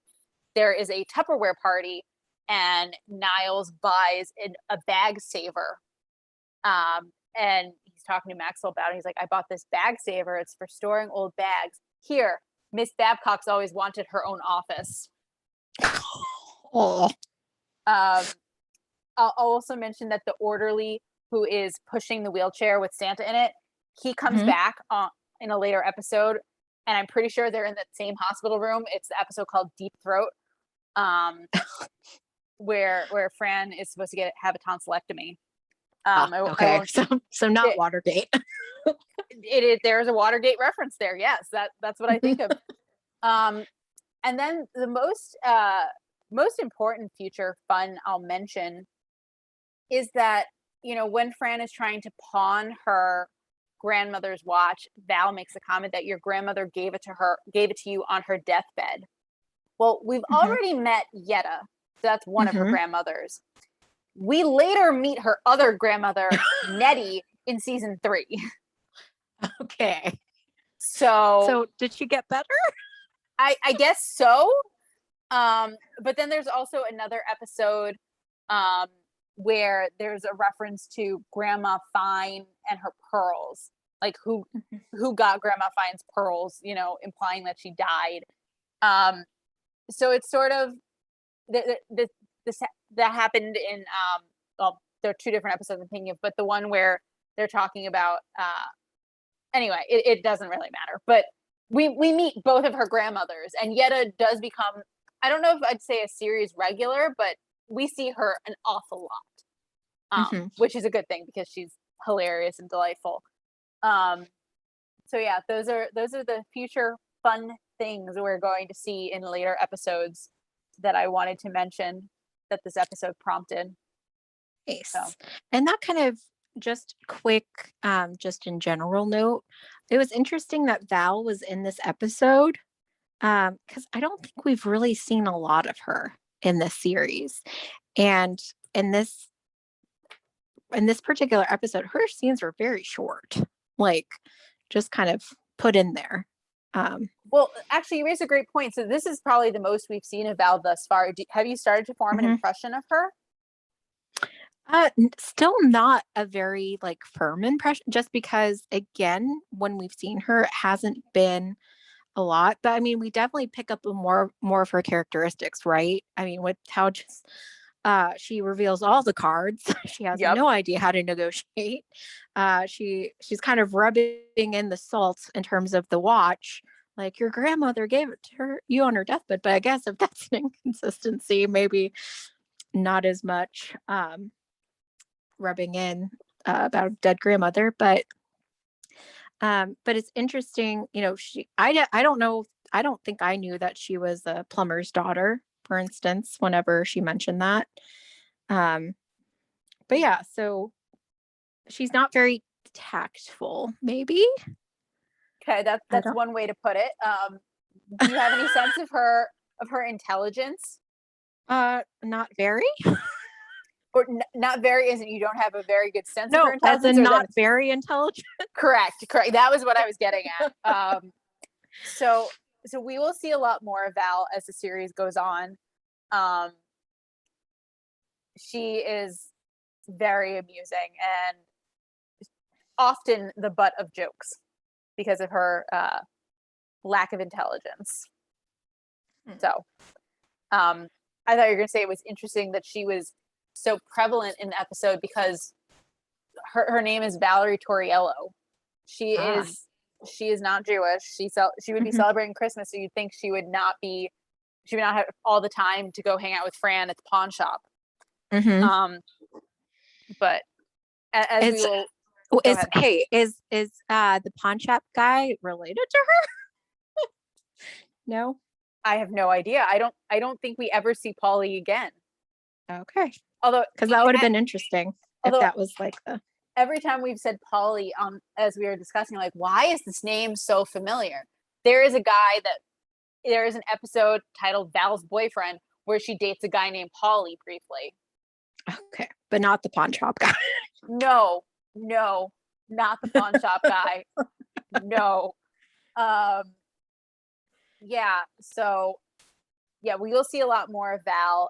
there is a Tupperware party and Niles buys a bag saver. And he's talking to Maxwell about it. He's like, I bought this bag saver. It's for storing old bags. Here, Miss Babcock's always wanted her own office. Oh. Um, I'll also mention that the orderly who is pushing the wheelchair with Santa in it, he comes Mm-hmm. back in a later episode, and I'm pretty sure they're in that same hospital room. It's the episode called Deep Throat, where Fran is supposed to have a tonsillectomy. Ah, I okay. won't. So not It, Watergate. there's a Watergate reference there. Yes, that's what I think of. Um, and then the most important future fun I'll mention is that when Fran is trying to pawn her grandmother's watch, Val makes a comment that your grandmother gave it to you on her deathbed. Well, we've Mm-hmm. already met Yetta, so that's one of her Mm-hmm. grandmothers. We later meet her other grandmother, Nettie, in season 3. Okay. So So did she get better? I guess so. But then there's also another episode where there's a reference to Grandma Fine and her pearls, like who got Grandma Fine's pearls, implying that she died. So it's sort of this that happened in well, there are 2 different episodes I'm thinking of, but the one where they're talking about anyway, it doesn't really matter, but we meet both of her grandmothers, and Yetta does become, I don't know if I'd say a series regular, but we see her an awful lot, Mm-hmm. which is a good thing because she's hilarious and delightful. So yeah, those are the future fun things we're going to see in later episodes that I wanted to mention that this episode prompted. So Nice. And that kind of just quick, just in general note, it was interesting that Val was in this episode. Because I don't think we've really seen a lot of her in this series. And in this particular episode, her scenes were very short, like just kind of put in there. Um, well, actually, you raised a great point. So this is probably the most we've seen of Val thus far. Have you started to form an mhm. impression of her? Still not a very like firm impression, just because again, when we've seen her, it hasn't been a lot. But I mean, we definitely pick up more of her characteristics, right? I mean, with how just She reveals all the cards. She has Yep. no idea how to negotiate. She's kind of rubbing in the salt in terms of the watch. Like your grandmother gave it to you on her deathbed, but I guess if that's an inconsistency, maybe not as much rubbing in about a dead grandmother. But it's interesting, I don't know, I don't think I knew that she was a plumber's daughter, for instance, whenever she mentioned that. Um, but yeah, so she's not very tactful, maybe. Okay, I that's don't one way to put it. Do you have any sense of her intelligence? not very. Or not very isn't you don't have a very good sense of her No, as intelligence, in or that not very intelligent. correct, correct. That was what I was getting at. So so we will see a lot more of Val as the series goes on. Um, she is very amusing and often the butt of jokes because of her lack of intelligence. So I thought you were going to say it was interesting that she was so prevalent in the episode because her name is Valerie Toriello. She Ah. is not Jewish. She would be Mhm. celebrating Christmas, so you'd think she would not have all the time to go hang out with Fran at the pawn shop. Mhm. Um, but as we It's will go is ahead. hey, is the pawn shop guy related to her? No? I have no idea. I don't think we ever see Polly again. Okay. Although Because that would have been interesting if although that was like the every time we've said Polly, as we were discussing, like, why is this name so familiar? There is a guy that there is an episode titled Val's Boyfriend where she dates a guy named Polly briefly. okay, but not the pawn shop guy. No, no, not the pawn shop guy. No. Um, yeah, so yeah, we will see a lot more of Val.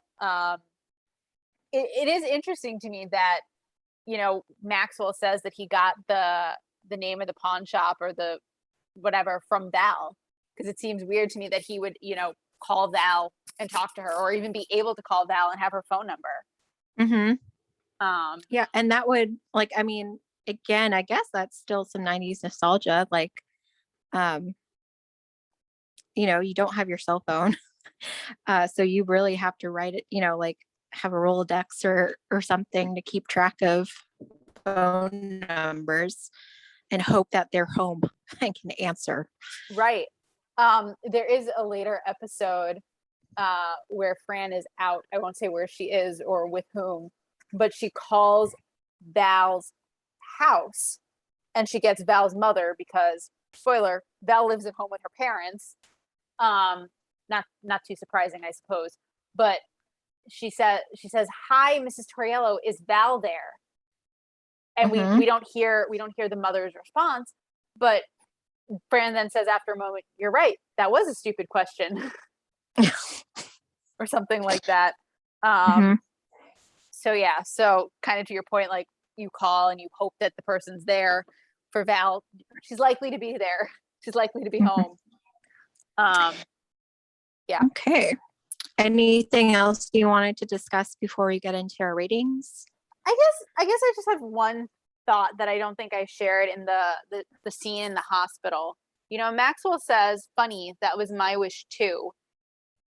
It is interesting to me that Maxwell says that he got the name of the pawn shop or the whatever from Val, because it seems weird to me that he would call Val and talk to her, or even be able to call Val and have her phone number. Mm-hmm. Um, Yeah, and that would like I mean, again, I guess that's still some 90s nostalgia. Like, um, you don't have your cell phone. So you really have to write it, like have a Rolodex or something to keep track of phone numbers and hope that they're home and can answer. right. There is a later episode where Fran is out. I won't say where she is or with whom, but she calls Val's house and she gets Val's mother because, spoiler, Val lives at home with her parents. Not too surprising, I suppose. But she says, "Hi, Mrs. Torriello, is Val there?" And we Mm-hmm. we don't hear the mother's response, but Fran then says after a moment, "You're right. That was a stupid question," or something like that. Mm-hmm. So yeah, so kind of to your point, like you call and you hope that the person's there for Val. She's likely to be there. She's likely to be Mm-hmm. home. Um, yeah. Okay. Anything else you wanted to discuss before we get into our ratings? I guess I just have one thought that I don't think I shared in the scene in the hospital. Maxwell says, "Funny, that was my wish too."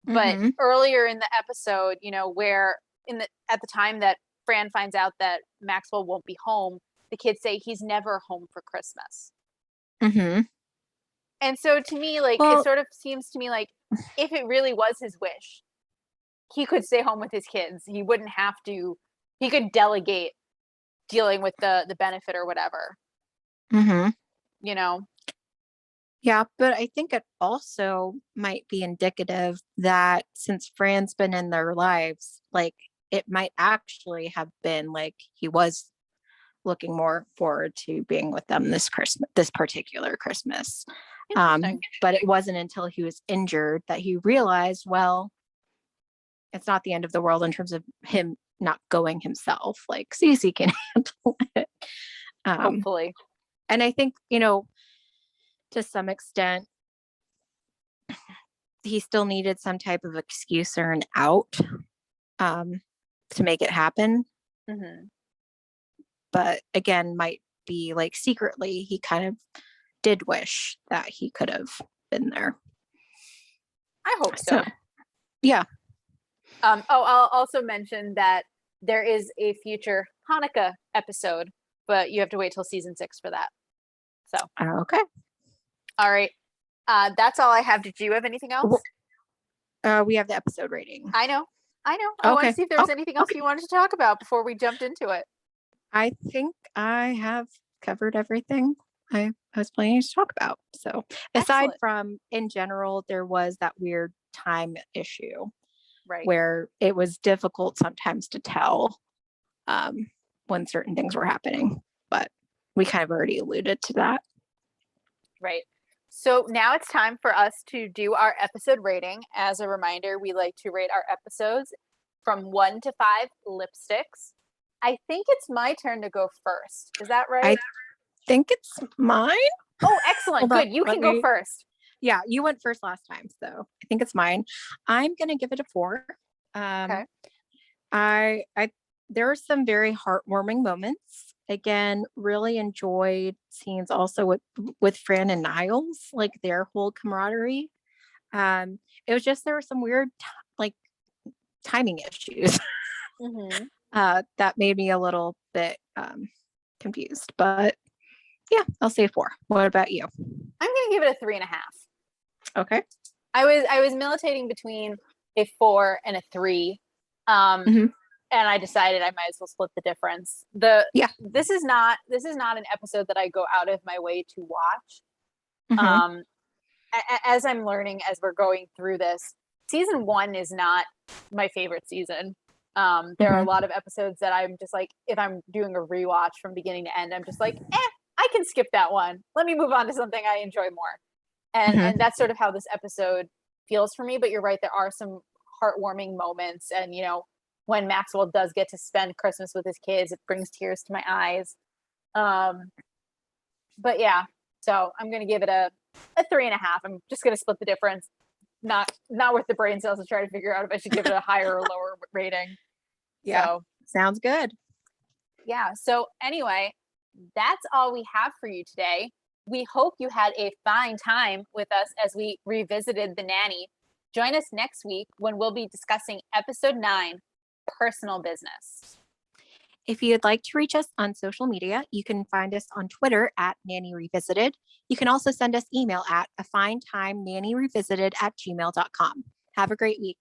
But Mm-hmm. earlier in the episode, where at the time that Fran finds out that Maxwell won't be home, the kids say he's never home for Christmas. Mm-hmm. And so to me, like, it Well, sort of seems to me like if it really was his wish, he could stay home with his kids. He wouldn't have to. He could delegate dealing with the benefit or whatever. mm-hmm. You know. Yeah, but I think it also might be indicative that since Fran's been in their lives, like it might actually have been like he was looking more forward to being with them this particular Christmas. Interesting. But it wasn't until he was injured that he realized, well, it's not the end of the world in terms of him not going himself. Like Cece can handle it. Um, Hopefully. and I think, to some extent, he still needed some type of excuse or an out. Um, to make it happen. Mm-hmm. But again, might be like secretly, he kind of did wish that he could have been there. I hope So, so. yeah. I'll also mention that there is a future Hanukkah episode, but you have to wait till season 6 for that. So, Okay. all right. That's all I have. Did you have anything else? We have the episode rating. I know. I want to see if there was anything else Okay. you wanted to talk about before we jumped into it. I think I have covered everything I was planning to talk about. So aside Excellent. from in general, there was that weird time issue Right. where it was difficult sometimes to tell when certain things were happening, but we kind of already alluded to that. Right. So now it's time for us to do our episode rating. As a reminder, we like to rate our episodes from 1 to 5 lipsticks. I think it's my turn to go first. Is that right? I think it's mine. Oh, excellent. Good. You can go first. Yeah, you went first last time, so I think it's mine. I'm gonna give it a 4. Okay. I there are some very heartwarming moments. Again, really enjoyed scenes also with Fran and Niles, like their whole camaraderie. It was just there were some weird like timing issues Mm-hmm. that made me a little bit confused. But yeah, I'll say 4. What about you? I'm gonna give it a 3.5. Okay. I was militating between a 4 and a 3. Mhm. And I decided I might as well split the difference. Yeah. This is not an episode that I go out of my way to watch. Mhm. As I'm learning as we're going through this, season 1 is not my favorite season. There are a Mhm. lot of episodes that I'm just like, if I'm doing a rewatch from beginning to end, I'm just like, I can skip that one. Let me move on to something I enjoy more. Mhm. And that's sort of how this episode feels for me. But you're right, there are some heartwarming moments, and when Maxwell does get to spend Christmas with his kids, it brings tears to my eyes. But yeah, so I'm gonna give it a 3.5. I'm just gonna split the difference. Not worth the brain cells to try to figure out if I should give it a higher or lower rating. Yeah. So Sounds good. yeah. So anyway, that's all we have for you today. We hope you had a fine time with us as we revisited The Nanny. Join us next week when we'll be discussing episode 9, Personal Business. If you'd like to reach us on social media, you can find us on Twitter at Nanny Revisited. You can also send us email at afinetimenannyrevisited@gmail.com. Have a great week.